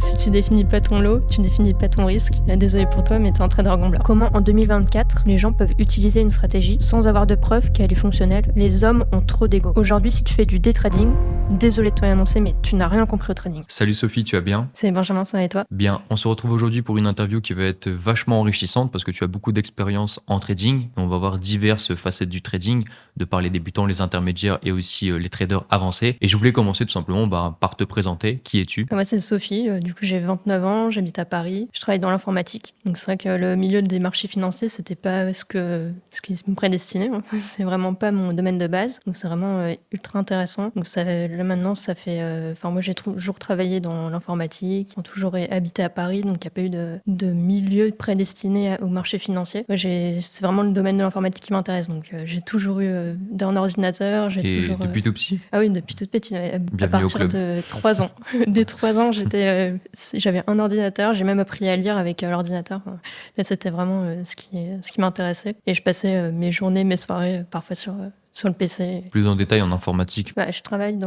Si tu définis pas ton lot, tu définis pas ton risque. Là, désolé pour toi, mais t'es un trader gambler. Comment en 2024, les gens peuvent utiliser une stratégie sans avoir de preuve qu'elle est fonctionnelle? Les hommes ont trop d'ego. Aujourd'hui, si tu fais du day trading, désolé de te l'annoncer, mais tu n'as rien compris au trading. Salut Sophie, tu vas bien? C'est Benjamin, ça va et toi? Bien, on se retrouve aujourd'hui pour une interview qui va être vachement enrichissante parce que tu as beaucoup d'expérience en trading. On va voir diverses facettes du trading, de par les débutants, les intermédiaires et aussi les traders avancés. Et je voulais commencer tout simplement par te présenter. Qui es-tu? Moi, c'est Sophie. Du coup, j'ai 29 ans, j'habite à Paris. Je travaille dans l'informatique. Donc, c'est vrai que le milieu des marchés financiers, c'était pas ce qui me prédestinait. C'est vraiment pas mon domaine de base. Donc, c'est vraiment ultra intéressant. Donc, là, maintenant, ça fait... moi, j'ai toujours travaillé dans l'informatique. J'ai toujours habité à Paris. Donc, il n'y a pas eu de milieu prédestiné au marché financier. Moi, c'est vraiment le domaine de l'informatique qui m'intéresse. Donc, j'ai toujours eu un ordinateur. Depuis tout petit? Ah oui, depuis toute petite. À Bienvenue au partir club. de 3 ans. Dès 3 ans, j'avais un ordinateur. J'ai même appris à lire avec l'ordinateur. Là, c'était vraiment ce qui m'intéressait. Et je passais mes journées, mes soirées, parfois sur le PC. Plus en détail en informatique. Je travaille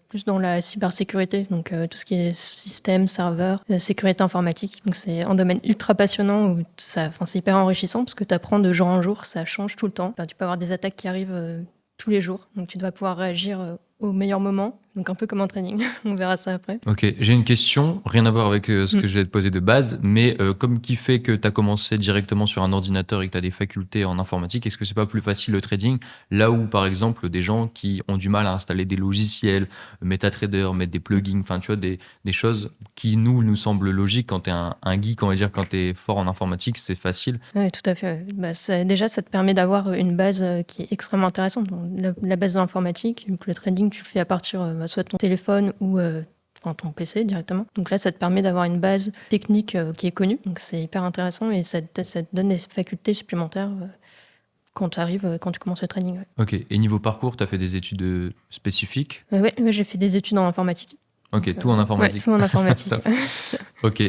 plus dans la cybersécurité, donc tout ce qui est système, serveur, sécurité informatique. Donc c'est un domaine ultra passionnant où c'est hyper enrichissant parce que tu apprends de jour en jour, ça change tout le temps. Tu peux avoir des attaques qui arrivent tous les jours, donc tu dois pouvoir réagir au meilleur moment. Donc un peu comme un training, on verra ça après. Ok, j'ai une question, rien à voir avec ce que je vais te poser de base, mais comme qui fait que tu as commencé directement sur un ordinateur et que tu as des facultés en informatique, est-ce que c'est pas plus facile le trading? Là où par exemple des gens qui ont du mal à installer des logiciels, MetaTrader, mettre des plugins, enfin tu vois, des choses qui nous semblent logiques quand tu es un geek, on va dire, quand tu es fort en informatique, c'est facile. Oui, tout à fait. Déjà, ça te permet d'avoir une base qui est extrêmement intéressante. Donc, la base de l'informatique, donc le trading, tu le fais à partir soit de ton téléphone ou ton PC directement. Donc là, ça te permet d'avoir une base technique qui est connue. Donc c'est hyper intéressant et ça te donne des facultés supplémentaires quand tu commences le trading. Ouais. Ok, et niveau parcours, tu as fait des études spécifiques? Oui, j'ai fait des études en informatique. Ok, Donc, tout en informatique. Ouais, tout en informatique. Ok,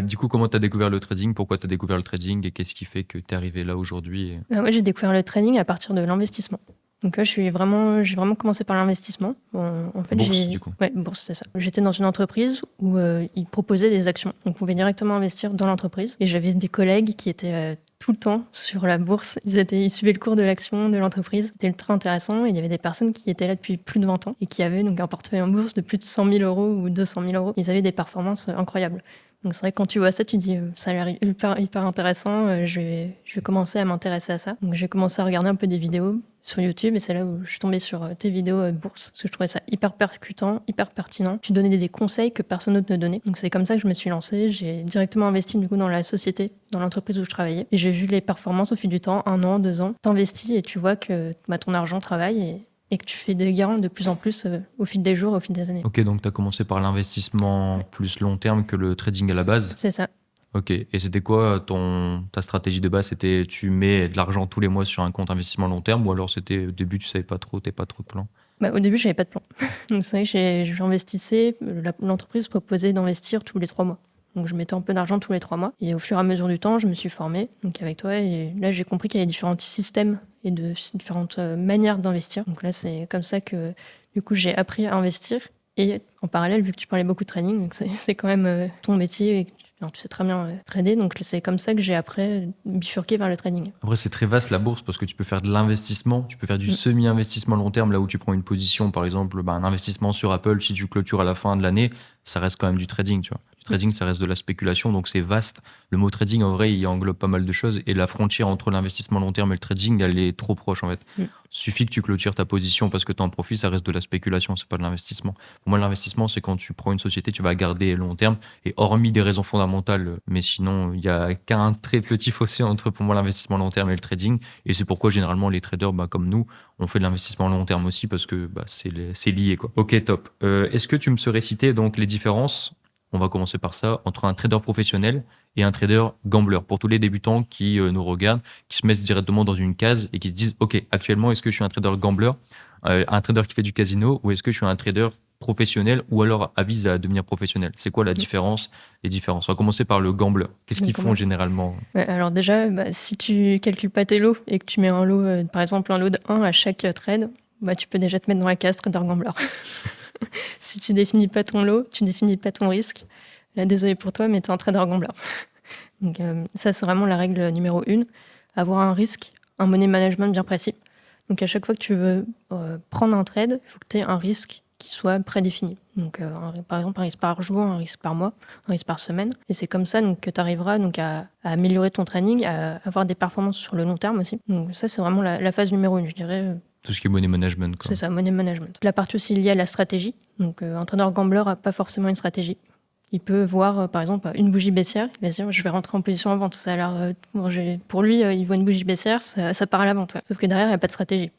du coup, comment tu as découvert le trading? Pourquoi tu as découvert le trading? Et qu'est-ce qui fait que tu es arrivé là aujourd'hui? Moi, j'ai découvert le trading à partir de l'investissement. Donc là, j'ai vraiment commencé par l'investissement. En fait, Bourse, du coup. Ouais, bourse, c'est ça. J'étais dans une entreprise où ils proposaient des actions. Donc, on pouvait directement investir dans l'entreprise. Et j'avais des collègues qui étaient tout le temps sur la bourse. Ils suivaient le cours de l'action de l'entreprise. C'était ultra intéressant. Et il y avait des personnes qui étaient là depuis plus de 20 ans et qui avaient donc un portefeuille en bourse de plus de 100 000 euros ou 200 000 euros. Ils avaient des performances incroyables. Donc c'est vrai que quand tu vois ça, tu te dis ça a l'air hyper intéressant, je vais commencer à m'intéresser à ça. Donc j'ai commencé à regarder un peu des vidéos sur YouTube et c'est là où je suis tombée sur tes vidéos bourse parce que je trouvais ça hyper percutant, hyper pertinent. Tu donnais des conseils que personne d'autre ne donnait. Donc c'est comme ça que je me suis lancée. J'ai directement investi du coup dans la société, dans l'entreprise où je travaillais. Et j'ai vu les performances au fil du temps, 1 an, 2 ans. T'investis et tu vois que ton argent travaille et que tu fais des gains de plus en plus au fil des jours, au fil des années. Ok, donc tu as commencé par l'investissement plus long terme que le trading à la base? C'est ça. Ok, et c'était quoi ta stratégie de base? C'était tu mets de l'argent tous les mois sur un compte investissement long terme ou alors c'était au début tu savais pas trop, t'avais pas trop de plan? Au début, j'avais pas de plan. Donc c'est vrai que j'investissais, l'entreprise proposait d'investir tous les 3 mois. Donc je mettais un peu d'argent tous les 3 mois. Et au fur et à mesure du temps, je me suis formée donc avec toi. Et là, j'ai compris qu'il y avait différents systèmes et différentes manières d'investir. Donc là, c'est comme ça que du coup, j'ai appris à investir. Et en parallèle, vu que tu parlais beaucoup de trading, donc c'est quand même ton métier et tu sais très bien trader. Donc c'est comme ça que j'ai après bifurqué vers le trading. Après, c'est très vaste la bourse parce que tu peux faire de l'investissement, tu peux faire du semi-investissement long terme, là où tu prends une position, par exemple, un investissement sur Apple, si tu clôtures à la fin de l'année, ça reste quand même du trading, tu vois. Du trading, ça reste de la spéculation, donc c'est vaste. Le mot trading, en vrai, il englobe pas mal de choses et la frontière entre l'investissement long terme et le trading, elle est trop proche, en fait. Suffit que tu clôtures ta position parce que tu en profites, ça reste de la spéculation, c'est pas de l'investissement. Pour moi, l'investissement, c'est quand tu prends une société, tu vas garder long terme et hormis des raisons fondamentales, mais sinon, il y a qu'un très petit fossé entre, pour moi, l'investissement long terme et le trading. Et c'est pourquoi, généralement, les traders, comme nous, on fait de l'investissement long terme aussi parce que c'est lié, quoi. Ok, top. Est-ce que tu me saurais citer donc les différences, on va commencer par ça, entre un trader professionnel et un trader gambler, pour tous les débutants qui nous regardent, qui se mettent directement dans une case et qui se disent « Ok, actuellement, est-ce que je suis un trader gambler, un trader qui fait du casino, ou est-ce que je suis un trader professionnel ou alors avise à devenir professionnel ?» C'est quoi la différence, les différences? On va commencer par le gambler. Qu'est-ce qu'ils font généralement? Alors déjà, si tu calcules pas tes lots et que tu mets un lot, par exemple un lot de 1 à chaque trade, tu peux déjà te mettre dans la case trader gambler. Si tu définis pas ton lot, tu définis pas ton risque. Là, désolé pour toi, mais t'es un trader gambler. Donc ça, c'est vraiment la règle numéro 1. Avoir un risque, un money management bien précis. Donc à chaque fois que tu veux prendre un trade, il faut que tu aies un risque qui soit prédéfini. Donc par exemple, un risque par jour, un risque par mois, un risque par semaine. Et c'est comme ça donc, que tu arriveras donc, à améliorer ton trading, à avoir des performances sur le long terme aussi. Donc ça, c'est vraiment la phase numéro 1, je dirais. Tout ce qui est money management, quoi. C'est ça, money management. La partie aussi liée à la stratégie. Donc un trader gambler n'a pas forcément une stratégie. Il peut voir, par exemple, une bougie baissière. Il va se dire, je vais rentrer en position en vente. Ça a l'air, pour lui, il voit une bougie baissière, ça part à la vente. Sauf que derrière, il n'y a pas de stratégie.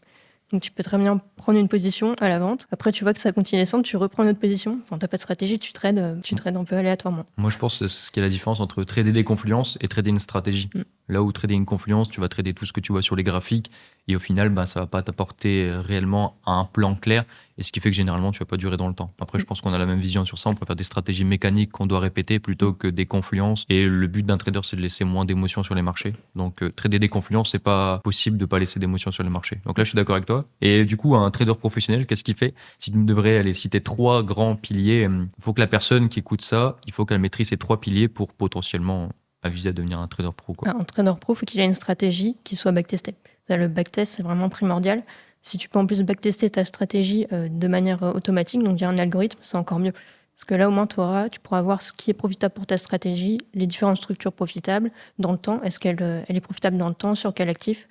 Donc tu peux très bien prendre une position à la vente. Après, tu vois que ça continue à descendre, tu reprends une autre position. Enfin, tu n'as pas de stratégie, tu trades un peu aléatoirement. Moi, je pense que c'est ce qui est la différence entre trader des confluences et trader une stratégie. Là où trader une confluence, tu vas trader tout ce que tu vois sur les graphiques et au final, ça va pas t'apporter réellement un plan clair et ce qui fait que généralement, tu vas pas durer dans le temps. Après, je pense qu'on a la même vision sur ça. On préfère des stratégies mécaniques qu'on doit répéter plutôt que des confluences. Et le but d'un trader, c'est de laisser moins d'émotions sur les marchés. Donc, trader des confluences, c'est pas possible de pas laisser d'émotions sur les marchés. Donc là, je suis d'accord avec toi. Et du coup, un trader professionnel, qu'est-ce qu'il fait? Si tu devrais aller citer 3 grands piliers, il faut que la personne qui écoute ça, il faut qu'elle maîtrise ces 3 piliers pour potentiellement aviser à devenir un trader pro, quoi. Un trader pro, il faut qu'il ait une stratégie qui soit backtestée. Le backtest, c'est vraiment primordial. Si tu peux en plus backtester ta stratégie de manière automatique, donc il y a un algorithme, c'est encore mieux. Parce que là, au moins, tu pourras voir ce qui est profitable pour ta stratégie, les différentes structures profitables dans le temps. Est-ce qu'elle est profitable dans le temps, sur quel actif?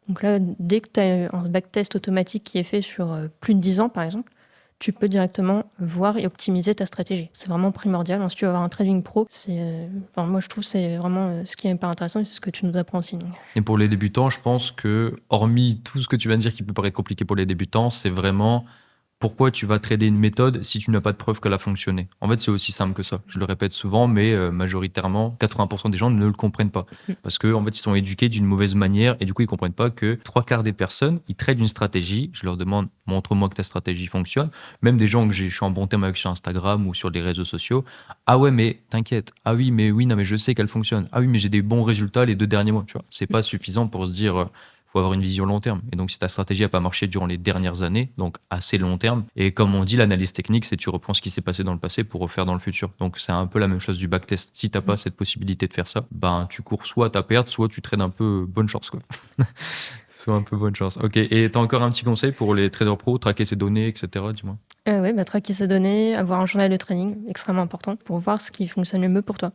Donc là, dès que tu as un backtest automatique qui est fait sur plus de 10 ans, par exemple, tu peux directement voir et optimiser ta stratégie. C'est vraiment primordial. Si tu veux avoir un trading pro, moi je trouve que c'est vraiment ce qui est hyper intéressant et c'est ce que tu nous apprends aussi. Donc. Et pour les débutants, je pense que, hormis tout ce que tu viens de dire qui peut paraître compliqué pour les débutants, c'est vraiment pourquoi tu vas trader une méthode si tu n'as pas de preuve qu'elle a fonctionné. En fait, c'est aussi simple que ça. Je le répète souvent, mais majoritairement, 80% des gens ne le comprennent pas. Parce qu'en fait, ils sont éduqués d'une mauvaise manière et du coup, ils comprennent pas que 3/4 des personnes, ils tradent une stratégie. Je leur demande, montre-moi que ta stratégie fonctionne. Même des gens que je suis en bon terme avec sur Instagram ou sur les réseaux sociaux. Ah ouais, mais t'inquiète. Ah oui, non, mais je sais qu'elle fonctionne. Ah oui, mais j'ai des bons résultats les 2 derniers mois. Tu vois, c'est pas suffisant pour se dire faut avoir une vision long terme. Et donc, si ta stratégie n'a pas marché durant les dernières années, donc assez long terme, et comme on dit, l'analyse technique, c'est tu reprends ce qui s'est passé dans le passé pour refaire dans le futur. Donc, c'est un peu la même chose du backtest. Si tu n'as pas cette possibilité de faire ça, tu cours soit à perte, soit tu trades un peu bonne chance, quoi. Soit un peu bonne chance. Ok. Et tu as encore un petit conseil pour les traders pro, traquer ses données, etc. Dis-moi. Oui, traquer ses données, avoir un journal de trading, extrêmement important, pour voir ce qui fonctionne le mieux pour toi.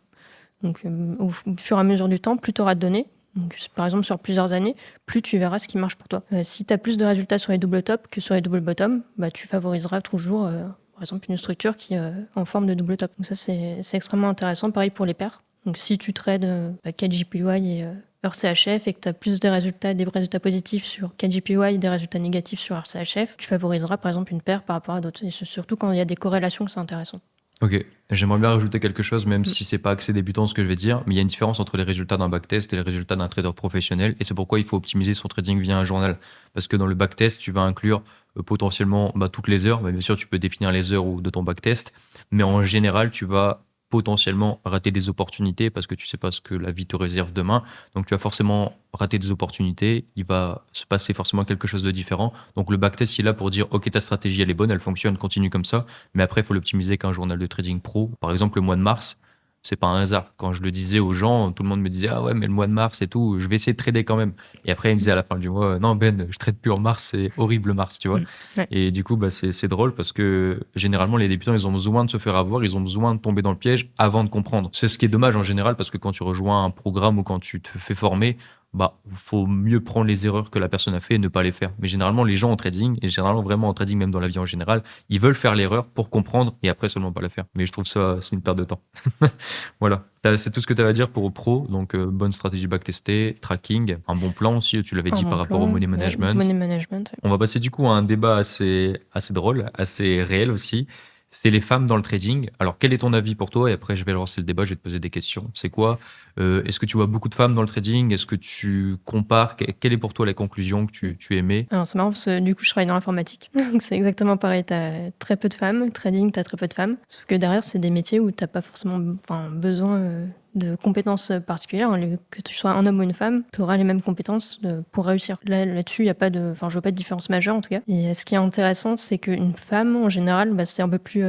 Donc, au fur et à mesure du temps, plus tu auras de données, donc, par exemple, sur plusieurs années, plus tu verras ce qui marche pour toi. Si tu as plus de résultats sur les double top que sur les double bottom, tu favoriseras toujours, par exemple, une structure qui est en forme de double top. Donc ça, c'est extrêmement intéressant. Pareil pour les paires. Donc si tu trades 4 JPY et RCHF et que tu as plus des résultats positifs sur 4 JPY et des résultats négatifs sur RCHF, tu favoriseras par exemple une paire par rapport à d'autres. Et c'est surtout quand il y a des corrélations que c'est intéressant. Ok, j'aimerais bien rajouter quelque chose, même si c'est pas axé débutant ce que je vais dire, mais il y a une différence entre les résultats d'un backtest et les résultats d'un trader professionnel, et c'est pourquoi il faut optimiser son trading via un journal. Parce que dans le backtest, tu vas inclure potentiellement toutes les heures, bien sûr tu peux définir les heures de ton backtest, mais en général tu vas potentiellement rater des opportunités parce que tu sais pas ce que la vie te réserve demain. Donc tu vas forcément rater des opportunités, il va se passer forcément quelque chose de différent. Donc le backtest, il est là pour dire ok, ta stratégie elle est bonne, elle fonctionne, continue comme ça, mais après il faut l'optimiser qu'un journal de trading pro. Par exemple, le mois de mars, c'est pas un hasard. Quand je le disais aux gens, tout le monde me disait ah ouais, mais le mois de mars et tout, je vais essayer de trader quand même. Et après, ils me disaient à la fin du mois non Ben, je trade plus en mars, c'est horrible mars, tu vois. Ouais. Et du coup, c'est drôle parce que généralement les débutants, ils ont besoin de se faire avoir, ils ont besoin de tomber dans le piège avant de comprendre. C'est ce qui est dommage en général parce que quand tu rejoins un programme ou quand tu te fais former, faut mieux prendre les erreurs que la personne a fait et ne pas les faire. Mais généralement, les gens en trading, et généralement vraiment en trading, même dans la vie en général, ils veulent faire l'erreur pour comprendre et après seulement pas la faire. Mais je trouve ça, c'est une perte de temps. Voilà. C'est tout ce que tu as à dire pour pro. Donc, bonne stratégie backtestée, tracking, un bon plan aussi, tu l'avais dit par rapport au money management. Money management. On va passer du coup à un débat assez drôle, assez réel aussi. C'est les femmes dans le trading. Alors, quel est ton avis pour toi? Et après, je vais lancer le débat, je vais te poser des questions. C'est quoi? Est-ce que tu vois beaucoup de femmes dans le trading? Est-ce que tu compares? Quelle est pour toi la conclusion que tu émets? Alors, c'est marrant parce que du coup, je travaille dans l'informatique. Donc, c'est exactement pareil. Tu as très peu de femmes. Trading, tu as très peu de femmes. Sauf que derrière, c'est des métiers où tu n'as pas forcément besoin de compétences particulières, que tu sois un homme ou une femme, tu auras les mêmes compétences pour réussir. Là-dessus, il y a pas de, enfin, je vois pas de différence majeure en tout cas. Et ce qui est intéressant, c'est qu'une femme, en général, c'est un peu plus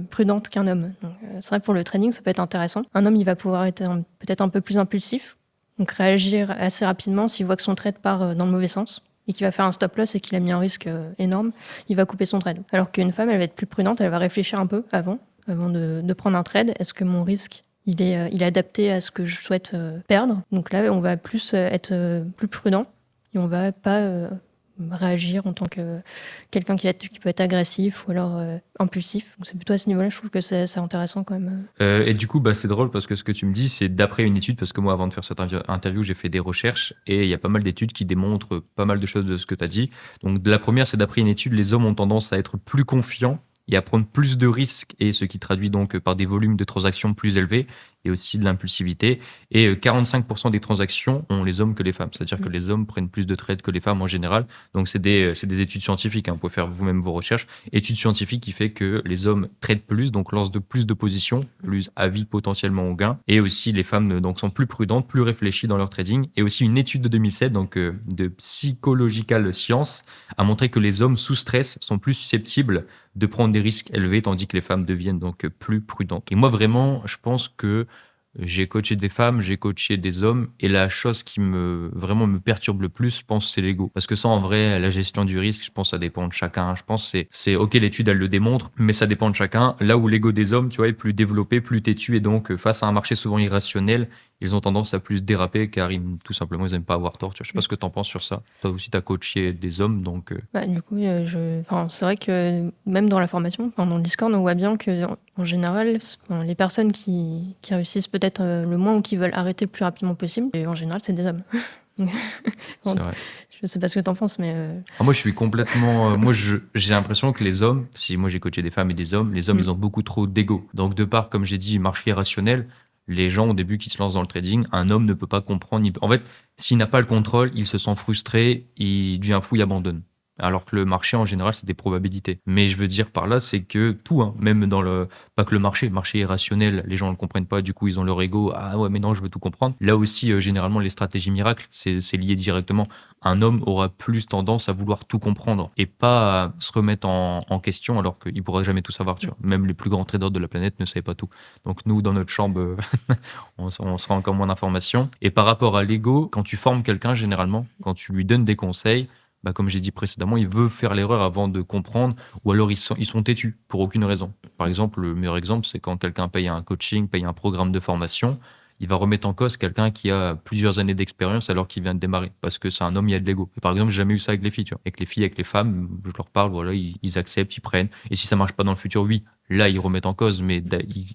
prudente qu'un homme. Donc, c'est vrai, pour le trading, ça peut être intéressant. Un homme, il va pouvoir être peut-être un peu plus impulsif, donc réagir assez rapidement s'il voit que son trade part dans le mauvais sens et qu'il va faire un stop loss et qu'il a mis un risque énorme, il va couper son trade. Alors qu'une femme, elle va être plus prudente, elle va réfléchir un peu avant de prendre un trade. Est-ce que mon risque il est adapté à ce que je souhaite perdre? Donc là, on va plus être plus prudent et on va pas réagir en tant que quelqu'un qui peut être agressif ou alors impulsif. Donc c'est plutôt à ce niveau-là, je trouve que c'est intéressant quand même. Et du coup, c'est drôle parce que ce que tu me dis, c'est d'après une étude, parce que moi, avant de faire cette interview, j'ai fait des recherches et il y a pas mal d'études qui démontrent pas mal de choses de ce que tu as dit. Donc, la première, c'est d'après une étude, les hommes ont tendance à être plus confiants et à prendre plus de risques, et ce qui traduit donc par des volumes de transactions plus élevés et aussi de l'impulsivité. Et 45% des transactions ont les hommes que les femmes. C'est-à-dire que les hommes prennent plus de trades que les femmes en général. Donc, c'est des études scientifiques. Vous pouvez faire vous-même vos recherches. Études scientifiques qui fait que les hommes tradent plus, donc lancent de plus de positions, plus avis potentiellement au gain. Et aussi, les femmes donc, sont plus prudentes, plus réfléchies dans leur trading. Et aussi, une étude de 2007, donc de Psychological Science, a montré que les hommes sous stress sont plus susceptibles de prendre des risques élevés, tandis que les femmes deviennent donc plus prudentes. Et moi, vraiment, je pense que j'ai coaché des femmes, j'ai coaché des hommes, et la chose qui vraiment me perturbe le plus, je pense, c'est l'ego. Parce que ça, en vrai, la gestion du risque, je pense, ça dépend de chacun. Je pense que c'est ok, l'étude, elle le démontre, mais ça dépend de chacun. Là où l'ego des hommes, tu vois, est plus développé, plus têtu, et donc face à un marché souvent irrationnel, ils ont tendance à plus déraper car tout simplement, ils n'aiment pas avoir tort. Tu vois. Je sais pas ce que tu en penses sur ça. Toi aussi, tu as coaché des hommes, donc... Du coup, c'est vrai que même dans la formation, dans le Discord, on voit bien que en général, les personnes qui réussissent peut-être le moins ou qui veulent arrêter le plus rapidement possible, et en général, c'est des hommes. C'est vrai. Je sais pas ce que tu en penses, mais... Moi, je suis complètement... j'ai l'impression que les hommes, si moi j'ai coaché des femmes et des hommes, les hommes, ils ont beaucoup trop d'ego. Donc, de part, comme j'ai dit, marché irrationnel, les gens, au début, qui se lancent dans le trading, un homme ne peut pas comprendre. En fait, s'il n'a pas le contrôle, il se sent frustré, il devient fou, il abandonne. Alors que le marché, en général, c'est des probabilités. Mais je veux dire par là, c'est que tout, même dans pas que le marché irrationnel, les gens ne le comprennent pas, du coup, ils ont leur ego. Ah ouais, mais non, je veux tout comprendre. Là aussi, généralement, les stratégies miracles, c'est lié directement. Un homme aura plus tendance à vouloir tout comprendre et pas à se remettre en question alors qu'il ne pourra jamais tout savoir. Tu vois. Même les plus grands traders de la planète ne savaient pas tout. Donc nous, dans notre chambre, on sera encore moins d'informations. Et par rapport à l'ego, quand tu formes quelqu'un, généralement, quand tu lui donnes des conseils, comme j'ai dit précédemment, il veut faire l'erreur avant de comprendre, ou alors ils sont têtus pour aucune raison. Par exemple, le meilleur exemple, c'est quand quelqu'un paye un coaching, paye un programme de formation, il va remettre en cause quelqu'un qui a plusieurs années d'expérience alors qu'il vient de démarrer, parce que c'est un homme, il y a de l'ego. Et par exemple, j'ai jamais eu ça avec les filles, tu vois. Avec les filles, avec les femmes, je leur parle, voilà, ils acceptent, ils prennent. Et si ça marche pas dans le futur, oui, là, ils remettent en cause, mais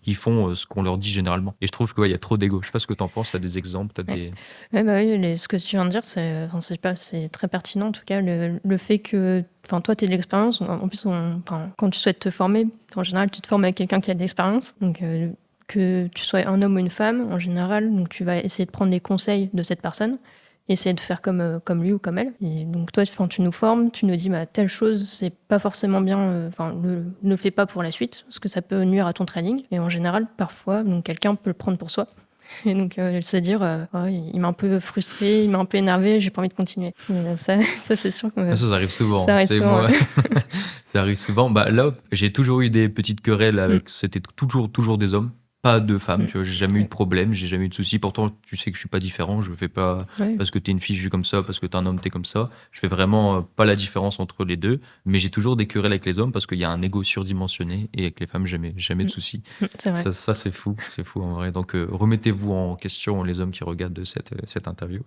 ils font ce qu'on leur dit généralement. Et je trouve qu'il y a trop d'ego. Je sais pas ce que tu en penses, tu as des exemples, Oui, ce que tu viens de dire, c'est très pertinent, en tout cas, le fait que toi, tu as de l'expérience. En plus, quand tu souhaites te former, en général, tu te formes avec quelqu'un qui a de l'expérience. Donc, que tu sois un homme ou une femme, en général, donc tu vas essayer de prendre des conseils de cette personne, essayer de faire comme lui ou comme elle. Et donc toi, tu nous formes, tu nous dis telle chose, c'est pas forcément bien, ne le fais pas pour la suite, parce que ça peut nuire à ton trading. Et en général, parfois, donc quelqu'un peut le prendre pour soi. Et donc se dire, il m'a un peu frustré, il m'a un peu énervé, j'ai pas envie de continuer. Ça c'est sûr que ça arrive souvent. Ça arrive souvent. Ça arrive souvent. Là, j'ai toujours eu des petites querelles avec. C'était toujours des hommes. Pas de femmes, tu vois, j'ai jamais eu de problème, j'ai jamais eu de soucis. Pourtant, tu sais que je suis pas différent, je fais pas parce que t'es une fille, je suis comme ça, parce que t'es un homme, t'es comme ça. Je fais vraiment pas la différence entre les deux, mais j'ai toujours des querelles avec les hommes parce qu'il y a un ego surdimensionné et avec les femmes, jamais de soucis. C'est vrai. Ça c'est fou en vrai. Donc, remettez-vous en question, les hommes qui regardent cette interview.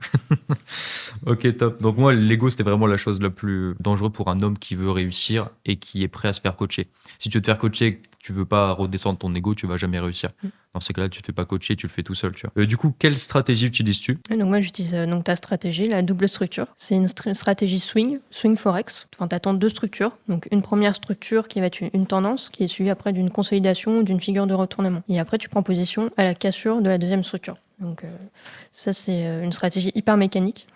Ok, top. Donc, moi, l'ego, c'était vraiment la chose la plus dangereuse pour un homme qui veut réussir et qui est prêt à se faire coacher. Si tu veux te faire coacher, tu veux pas redescendre ton ego, tu vas jamais réussir. Dans ces cas-là, tu te fais pas coacher, tu le fais tout seul, tu vois. Du coup, quelle stratégie utilises-tu ? Donc moi, j'utilise ta stratégie, la double structure. C'est une stratégie swing forex. Tu attends deux structures. Donc une première structure qui va être une tendance, qui est suivie après d'une consolidation ou d'une figure de retournement. Et après, tu prends position à la cassure de la deuxième structure. Donc ça, c'est une stratégie hyper mécanique.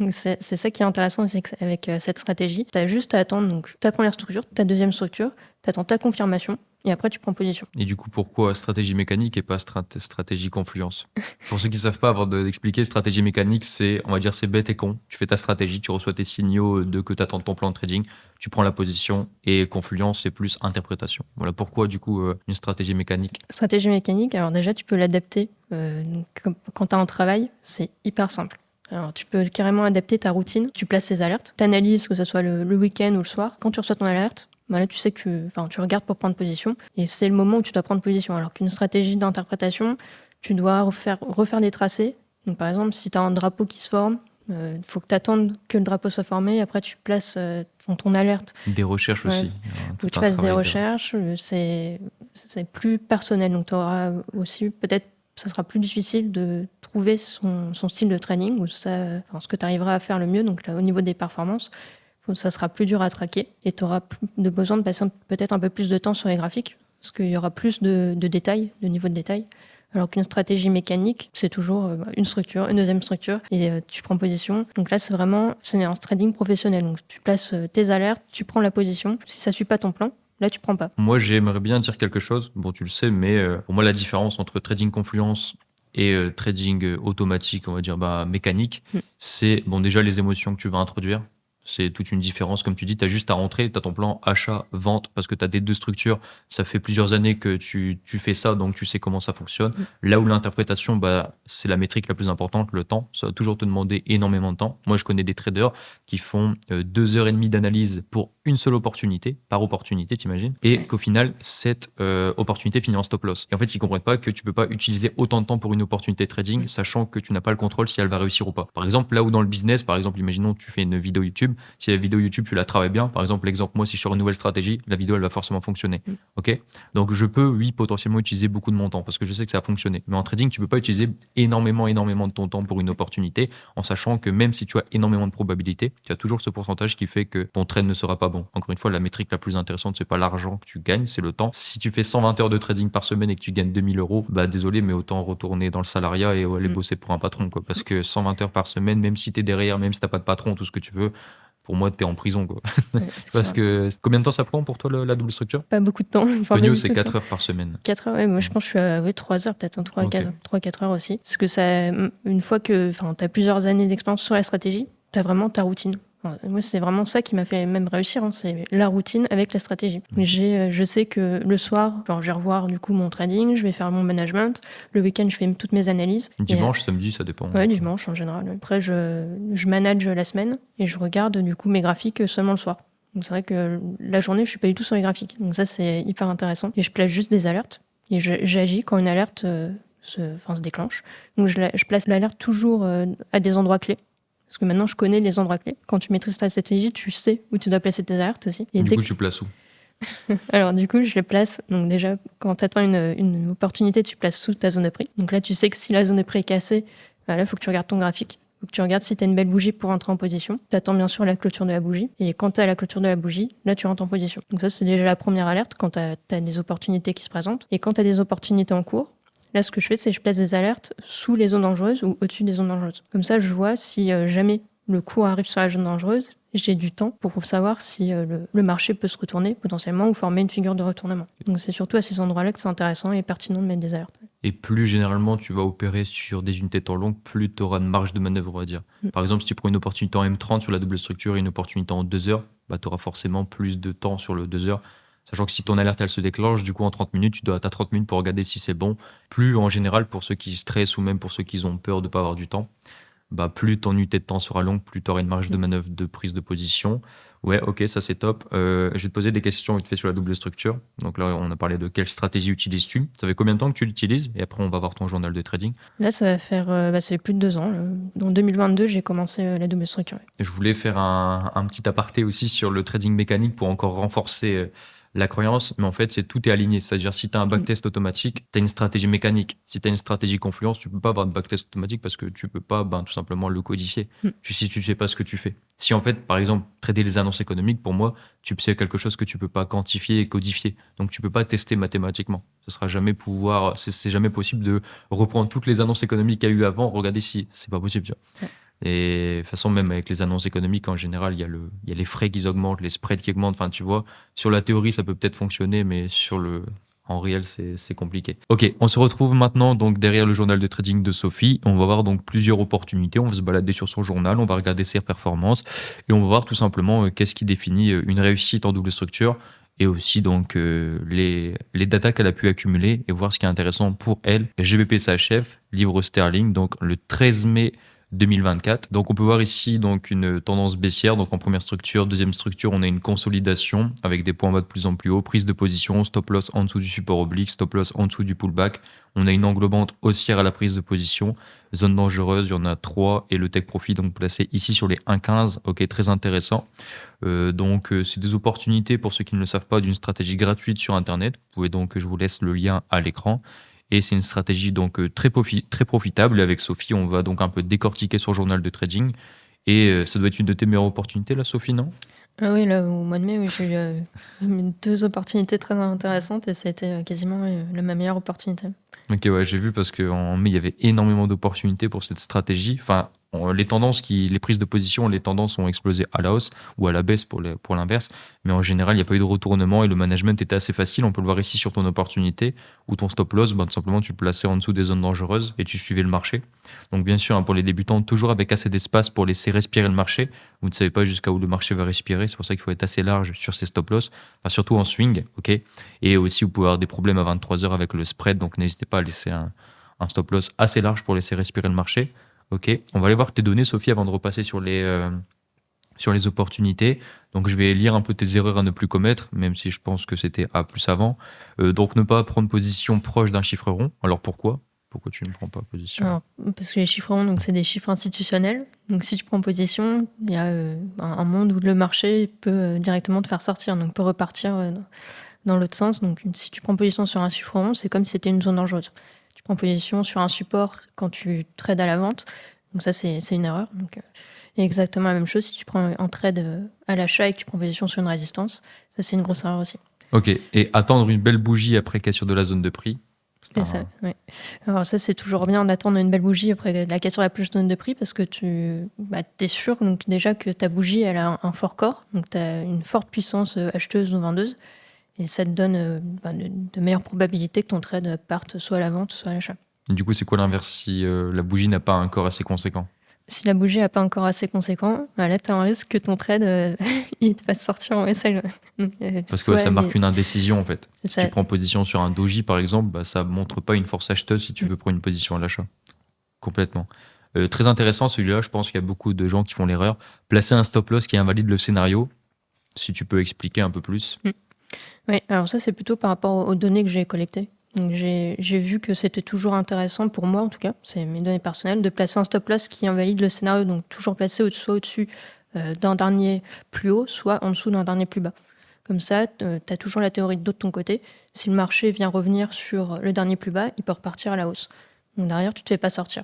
c'est ça qui est intéressant aussi avec cette stratégie. Tu as juste à attendre donc, ta première structure, ta deuxième structure, tu attends ta confirmation. et après tu prends position. Et du coup, pourquoi stratégie mécanique et pas stratégie confluence? Pour ceux qui ne savent pas, avant d'expliquer, stratégie mécanique, on va dire, c'est bête et con. Tu fais ta stratégie, tu reçois tes signaux que tu attends de ton plan de trading, tu prends la position, et confluence, c'est plus interprétation. Voilà pourquoi, du coup, une stratégie mécanique. Stratégie mécanique, alors déjà, tu peux l'adapter. Quand tu as un travail, c'est hyper simple. Alors, tu peux carrément adapter ta routine. Tu places tes alertes. Tu analyses, que ce soit le week-end ou le soir. Quand tu reçois ton alerte, là, tu sais que tu regardes pour prendre position. Et c'est le moment où tu dois prendre position. Alors qu'une stratégie d'interprétation, tu dois refaire des tracés. Donc, par exemple, si tu as un drapeau qui se forme, il faut que tu attendes que le drapeau soit formé. Après, tu places ton alerte. Des recherches aussi. Faut que tu fasses des recherches. C'est plus personnel. Donc, tu auras aussi peut-être, ça sera plus difficile de trouver son style de training ou ce que tu arriveras à faire le mieux. Donc, là, au niveau des performances, ça sera plus dur à traquer et tu auras besoin de passer peut-être un peu plus de temps sur les graphiques parce qu'il y aura plus de détails, de niveau de détail. Alors qu'une stratégie mécanique, c'est toujours une structure, une deuxième structure et tu prends position. Donc là, c'est un trading professionnel. Donc tu places tes alertes, tu prends la position. Si ça ne suit pas ton plan, là, tu prends pas. Moi, j'aimerais bien dire quelque chose. Bon, tu le sais, mais pour moi, la différence entre trading confluence et trading automatique, on va dire mécanique, c'est déjà les émotions que tu vas introduire. C'est toute une différence. Comme tu dis, tu as juste à rentrer, tu as ton plan achat, vente, parce que tu as des deux structures. Ça fait plusieurs années que tu fais ça, donc tu sais comment ça fonctionne. Là où l'interprétation, c'est la métrique la plus importante, le temps. Ça va toujours te demander énormément de temps. Moi, je connais des traders qui font 2h30 d'analyse pour une seule opportunité, par opportunité, t'imagines, et qu'au final, cette opportunité finit en stop loss. Et en fait, ils comprennent pas que tu peux pas utiliser autant de temps pour une opportunité de trading, sachant que tu n'as pas le contrôle si elle va réussir ou pas. Par exemple, là où dans le business, par exemple, imaginons tu fais une vidéo YouTube, si la vidéo YouTube, tu la travailles bien, par exemple, moi, si je sors une nouvelle stratégie, la vidéo, elle va forcément fonctionner. Ok ? Donc, je peux, oui, potentiellement utiliser beaucoup de mon temps parce que je sais que ça a fonctionné. Mais en trading, tu peux pas utiliser énormément de ton temps pour une opportunité en sachant que même si tu as énormément de probabilités, tu as toujours ce pourcentage qui fait que ton trade ne sera pas bon. Encore une fois, la métrique la plus intéressante, c'est pas l'argent que tu gagnes, c'est le temps. Si tu fais 120 heures de trading par semaine et que tu gagnes 2000 euros, désolé, mais autant retourner dans le salariat et aller bosser pour un patron, quoi. Parce que 120 heures par semaine, même si t'es derrière, même si t'as pas de patron, tout ce que tu veux, pour moi, t'es en prison, quoi. Parce que combien de temps ça prend pour toi la double structure? Pas beaucoup de temps. Tonio, c'est 4 heures par semaine. 4 heures, ouais, moi je pense que je suis à 3 heures, peut-être 3-4 heures aussi. Parce que une fois que tu as plusieurs années d'expérience sur la stratégie, tu as vraiment ta routine. Moi, c'est vraiment ça qui m'a fait même réussir, c'est la routine avec la stratégie. Je sais que le soir, je vais revoir du coup mon trading, je vais faire mon management. Le week-end, je fais toutes mes analyses. Dimanche, samedi, ça dépend. Ouais, dimanche en général. Après, je manage la semaine et je regarde du coup mes graphiques seulement le soir. Donc c'est vrai que la journée, je suis pas du tout sur les graphiques. Donc ça, c'est hyper intéressant. Et je place juste des alertes. Et j'agis quand une alerte se déclenche. Donc je place l'alerte toujours à des endroits clés. Parce que maintenant, je connais les endroits clés. Quand tu maîtrises ta stratégie, tu sais où tu dois placer tes alertes aussi. Et du coup, tu places où? Alors, du coup, je les place. Donc, déjà, quand tu attends une opportunité, tu places sous ta zone de prix. Donc là, tu sais que si la zone de prix est cassée, là, il faut que tu regardes ton graphique. Il faut que tu regardes si tu as une belle bougie pour entrer en position. Tu attends bien sûr la clôture de la bougie. Et quand tu as la clôture de la bougie, là, tu rentres en position. Donc, ça, c'est déjà la première alerte quand tu as des opportunités qui se présentent. Et quand tu as des opportunités en cours, là, ce que je fais, c'est que je place des alertes sous les zones dangereuses ou au-dessus des zones dangereuses. Comme ça, je vois si jamais le cours arrive sur la zone dangereuse, j'ai du temps pour savoir si le marché peut se retourner potentiellement ou former une figure de retournement. Donc c'est surtout à ces endroits-là que c'est intéressant et pertinent de mettre des alertes. Et plus généralement tu vas opérer sur des unités de temps longues, plus tu auras de marge de manœuvre, on va dire. Par exemple, si tu prends une opportunité en M30 sur la double structure et une opportunité en 2 heures, tu auras forcément plus de temps sur le 2 heures. Sachant que si ton alerte elle se déclenche, du coup en 30 minutes, tu dois à 30 minutes pour regarder si c'est bon. Plus en général pour ceux qui stressent ou même pour ceux qui ont peur de ne pas avoir du temps, plus ton unité de temps sera longue, plus tu auras une marge de manœuvre de prise de position. Ouais, ok, ça c'est top. Je vais te poser des questions vite fait sur la double structure. Donc là, on a parlé de quelle stratégie utilises-tu. Ça fait combien de temps que tu l'utilises? Et après, on va voir ton journal de trading. Là, ça va faire ça fait plus de 2 ans. En 2022, j'ai commencé la double structure. Et je voulais faire un petit aparté aussi sur le trading mécanique pour encore renforcer la croyance, mais en fait, tout est aligné. C'est-à-dire, si tu as un backtest automatique, tu as une stratégie mécanique. Si tu as une stratégie confluence, tu peux pas avoir de backtest automatique parce que tu peux pas tout simplement le codifier. Si tu sais pas ce que tu fais. Si en fait, par exemple, trader les annonces économiques, pour moi, c'est quelque chose que tu peux pas quantifier et codifier. Donc, tu peux pas tester mathématiquement. C'est jamais possible de reprendre toutes les annonces économiques qu'il y a eu avant, regarder si c'est pas possible. Tu vois. Et de toute façon, même avec les annonces économiques, en général, il y a les frais qui augmentent, les spreads qui augmentent. Enfin, tu vois, sur la théorie, ça peut peut-être fonctionner, mais en réel, c'est compliqué. Ok, on se retrouve maintenant donc derrière le journal de trading de Sophie. On va voir donc plusieurs opportunités. On va se balader sur son journal, on va regarder ses performances et on va voir tout simplement qu'est-ce qui définit une réussite en double structure et aussi donc les datas qu'elle a pu accumuler et voir ce qui est intéressant pour elle. GBP s'achève, livre sterling, donc le 13 mai 2024. Donc on peut voir ici donc une tendance baissière. Donc en première structure, deuxième structure, on a une consolidation avec des points bas de plus en plus haut, prise de position, stop loss en dessous du support oblique, stop loss en dessous du pullback. On a une englobante haussière à la prise de position, zone dangereuse, il y en a 3 et le take profit donc placé ici sur les 1,15. Ok, très intéressant. C'est des opportunités pour ceux qui ne le savent pas d'une stratégie gratuite sur internet. Vous pouvez donc, je vous laisse le lien à l'écran. Et c'est une stratégie donc très profitable. Et avec Sophie, on va donc un peu décortiquer son journal de trading. Et ça doit être une de tes meilleures opportunités, là, Sophie, non? Ah oui, là, au mois de mai, oui, j'ai eu 2 opportunités très intéressantes et ça a été quasiment ma meilleure opportunité. Ok, ouais, j'ai vu parce qu'en mai, il y avait énormément d'opportunités pour cette stratégie. Enfin, les prises de position, les tendances ont explosé à la hausse ou à la baisse pour l'inverse. Mais en général, il n'y a pas eu de retournement et le management était assez facile. On peut le voir ici sur ton opportunité ou ton stop loss. Tout simplement, tu le plaçais en dessous des zones dangereuses et tu suivais le marché. Donc, bien sûr, pour les débutants, toujours avec assez d'espace pour laisser respirer le marché. Vous ne savez pas jusqu'à où le marché va respirer. C'est pour ça qu'il faut être assez large sur ces stop loss. Enfin, surtout en swing, ok. Et aussi, vous pouvez avoir des problèmes à 23 heures avec le spread. Donc, n'hésitez pas à laisser un stop loss assez large pour laisser respirer le marché. Ok, on va aller voir tes données, Sophie, avant de repasser sur les opportunités. Donc, je vais lire un peu tes erreurs à ne plus commettre, même si je pense que c'était à plus avant. Donc, ne pas prendre position proche d'un chiffre rond. Alors, pourquoi? Pourquoi tu ne prends pas position? Alors, parce que les chiffres ronds, donc, c'est des chiffres institutionnels. Donc, si tu prends position, il y a un monde où le marché peut directement te faire sortir, donc peut repartir dans l'autre sens. Donc, si tu prends position sur un chiffre rond, c'est comme si c'était une zone dangereuse. Tu prends position sur un support quand tu trades à la vente. Donc ça, c'est une erreur. Donc, et exactement la même chose si tu prends un trade à l'achat et que tu prends position sur une résistance. Ça, c'est une grosse erreur aussi. Ok, et attendre une belle bougie après cassure de la zone de prix. C'est ça, ouais. Alors ça, c'est toujours bien d'attendre une belle bougie après la cassure de la plus zone de prix parce que tu es sûr donc, déjà que ta bougie, elle a un fort corps. Donc tu as une forte puissance acheteuse ou vendeuse. Et ça te donne de meilleures probabilités que ton trade parte soit à la vente, soit à l'achat. Du coup, c'est quoi l'inverse si la bougie n'a pas un corps assez conséquent? Si la bougie n'a pas un corps assez conséquent, là, tu as un risque que ton trade il te fasse sortir en SL. Parce que ça marque une indécision, en fait. Si ça. tu prends position sur un doji, par exemple, ça ne montre pas une force acheteuse si tu veux prendre une position à l'achat. Complètement. Très intéressant, celui-là. Je pense qu'il y a beaucoup de gens qui font l'erreur. Placer un stop loss qui invalide le scénario. Si tu peux expliquer un peu plus. Oui, alors ça, c'est plutôt par rapport aux données que j'ai collectées. Donc j'ai vu que c'était toujours intéressant, pour moi en tout cas, c'est mes données personnelles, de placer un stop loss qui invalide le scénario, donc toujours placé soit au-dessus d'un dernier plus haut, soit en dessous d'un dernier plus bas. Comme ça, tu as toujours la théorie de dos de ton côté. Si le marché vient revenir sur le dernier plus bas, il peut repartir à la hausse. Donc derrière, tu ne te fais pas sortir.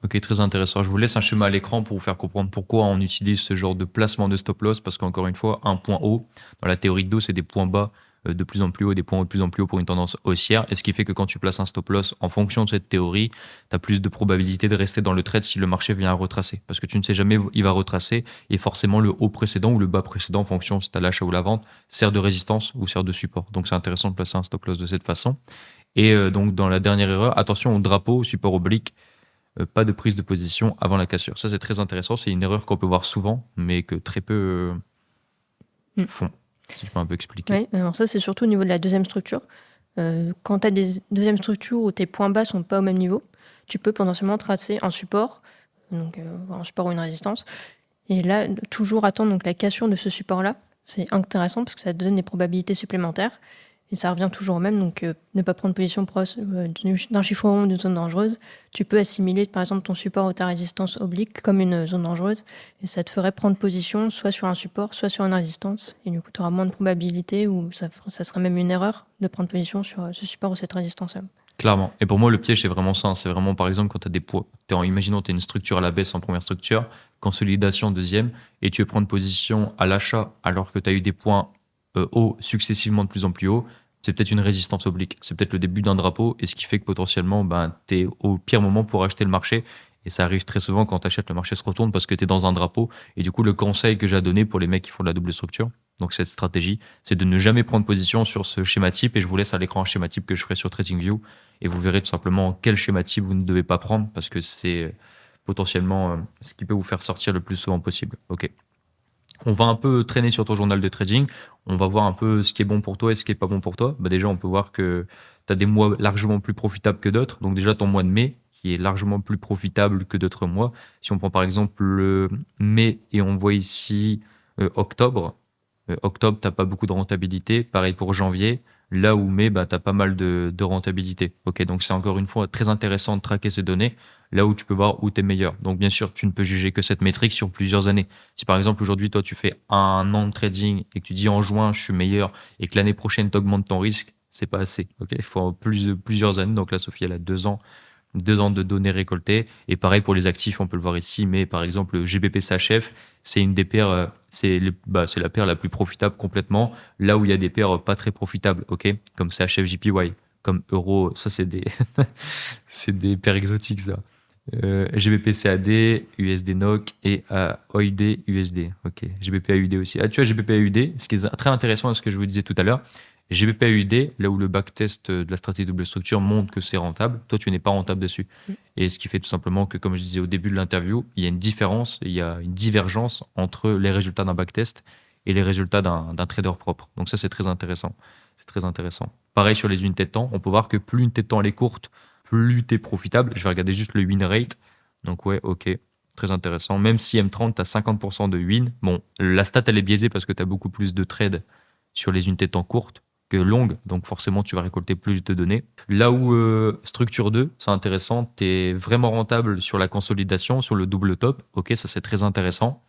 Ok, très intéressant. Je vous laisse un schéma à l'écran pour vous faire comprendre pourquoi on utilise ce genre de placement de stop loss, parce qu'encore une fois, un point haut, dans la théorie de dos, c'est des points bas de plus en plus haut, des points hauts de plus en plus haut pour une tendance haussière. Et ce qui fait que quand tu places un stop loss en fonction de cette théorie, tu as plus de probabilité de rester dans le trade si le marché vient à retracer. Parce que tu ne sais jamais où il va retracer et forcément le haut précédent ou le bas précédent en fonction si tu as l'achat ou la vente sert de résistance ou sert de support. Donc c'est intéressant de placer un stop loss de cette façon. Et donc dans la dernière erreur, attention au drapeau, au support oblique. Pas de prise de position avant la cassure. Ça, c'est très intéressant. C'est une erreur qu'on peut voir souvent, mais que très peu font. Si tu peux un peu expliquer. Oui, alors ça, c'est surtout au niveau de la deuxième structure. Quand tu as des deuxièmes structures où tes points bas sont pas au même niveau, tu peux potentiellement tracer un support, donc un support ou une résistance. Et là, toujours attendre donc, la cassure de ce support-là, c'est intéressant parce que ça te donne des probabilités supplémentaires. Et ça revient toujours au même, donc ne pas prendre position proche d'un chiffre rond ou d'une zone dangereuse. Tu peux assimiler par exemple ton support ou ta résistance oblique comme une zone dangereuse et ça te ferait prendre position soit sur un support, soit sur une résistance. Et du coup, tu auras moins de probabilité ou ça serait même une erreur de prendre position sur ce support ou cette résistance-là. Clairement. Et pour moi, le piège, c'est vraiment ça. C'est vraiment, par exemple, quand tu as des poids. Imaginons que tu as une structure à la baisse en première structure, consolidation en deuxième, et tu veux prendre position à l'achat alors que tu as eu des points hauts successivement de plus en plus haut, c'est peut-être une résistance oblique. C'est peut-être le début d'un drapeau, et ce qui fait que potentiellement, tu es au pire moment pour acheter le marché. Et ça arrive très souvent quand tu achètes, le marché se retourne parce que tu es dans un drapeau. Et du coup, le conseil que j'ai à donner pour les mecs qui font de la double structure, donc cette stratégie, c'est de ne jamais prendre position sur ce schéma type. Et je vous laisse à l'écran un schéma type que je ferai sur TradingView. Et vous verrez tout simplement quel schéma type vous ne devez pas prendre parce que c'est potentiellement ce qui peut vous faire sortir le plus souvent possible. Ok. On va un peu traîner sur ton journal de trading. On va voir un peu ce qui est bon pour toi et ce qui est pas bon pour toi. Bah déjà, on peut voir que tu as des mois largement plus profitables que d'autres. Donc déjà, ton mois de mai, qui est largement plus profitable que d'autres mois. Si on prend par exemple le mai et on voit ici octobre. Octobre, t'as pas beaucoup de rentabilité. Pareil pour janvier. Là où mai, bah, tu as pas mal de rentabilité. Ok, donc c'est encore une fois très intéressant de traquer ces données, là où tu peux voir où tu es meilleur. Donc bien sûr, tu ne peux juger que cette métrique sur plusieurs années. Si par exemple aujourd'hui, toi, tu fais un an de trading et que tu dis en juin, je suis meilleur, et que l'année prochaine, tu augmentes ton risque, c'est pas assez. Ok, il faut plusieurs années. Donc là, Sophie, elle a 2 ans de données récoltées. Et pareil pour les actifs, on peut le voir ici, mais par exemple, le GBP CHF, c'est une des paires, c'est la paire la plus profitable complètement, là où il y a des paires pas très profitables, ok, comme CHF JPY, comme Euro, ça c'est des, c'est des paires exotiques ça. GBP CAD, USD NOK et OID USD. Ok, GBP AUD aussi. Ah, tu vois, GBP AUD, ce qui est très intéressant à ce que je vous disais tout à l'heure, GBP AUD, là où le backtest de la stratégie double structure montre que c'est rentable, toi tu n'es pas rentable dessus. Et ce qui fait tout simplement que, comme je disais au début de l'interview, il y a une différence, il y a une divergence entre les résultats d'un backtest et les résultats d'un trader propre. Donc ça c'est très intéressant. C'est très intéressant. Pareil sur les unités de temps, on peut voir que plus une unité de temps elle est courte, plus tu es profitable. Je vais regarder juste le win rate. Donc ouais, ok, très intéressant. Même si M30, tu as 50% de win. Bon, la stat elle est biaisée parce que tu as beaucoup plus de trades sur les unités de temps courtes que longue, donc forcément tu vas récolter plus de données. Là où structure 2, c'est intéressant, tu es vraiment rentable sur la consolidation, sur le double top, ok, ça c'est très intéressant.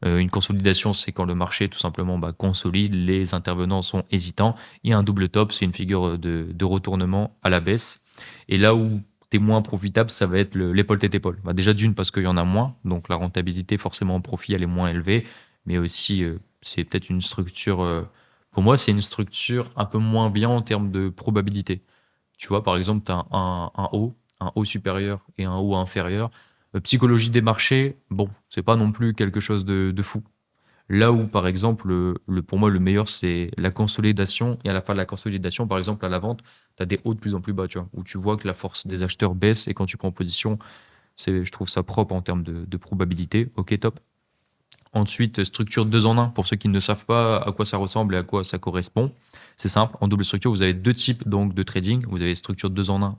Une consolidation, c'est quand le marché tout simplement consolide, les intervenants sont hésitants, et un double top, c'est une figure de retournement à la baisse. Et là où tu es moins profitable, ça va être l'épaule tête épaule. Déjà d'une parce qu'il y en a moins, donc la rentabilité forcément en profit elle est moins élevée, mais aussi c'est peut-être une structure pour moi, c'est une structure un peu moins bien en termes de probabilité. Tu vois, par exemple, tu as un haut supérieur et un haut inférieur. Psychologie des marchés, bon, c'est pas non plus quelque chose de fou. Là où, par exemple, pour moi, le meilleur, c'est la consolidation. Et à la fin de la consolidation, par exemple, à la vente, tu as des hauts de plus en plus bas, tu vois, où tu vois que la force des acheteurs baisse et quand tu prends position, je trouve ça propre en termes de probabilité. Ok, top. Ensuite, structure 2 en un pour ceux qui ne savent pas à quoi ça ressemble et à quoi ça correspond. C'est simple, en double structure, vous avez deux types donc, de trading. Vous avez structure 2 en un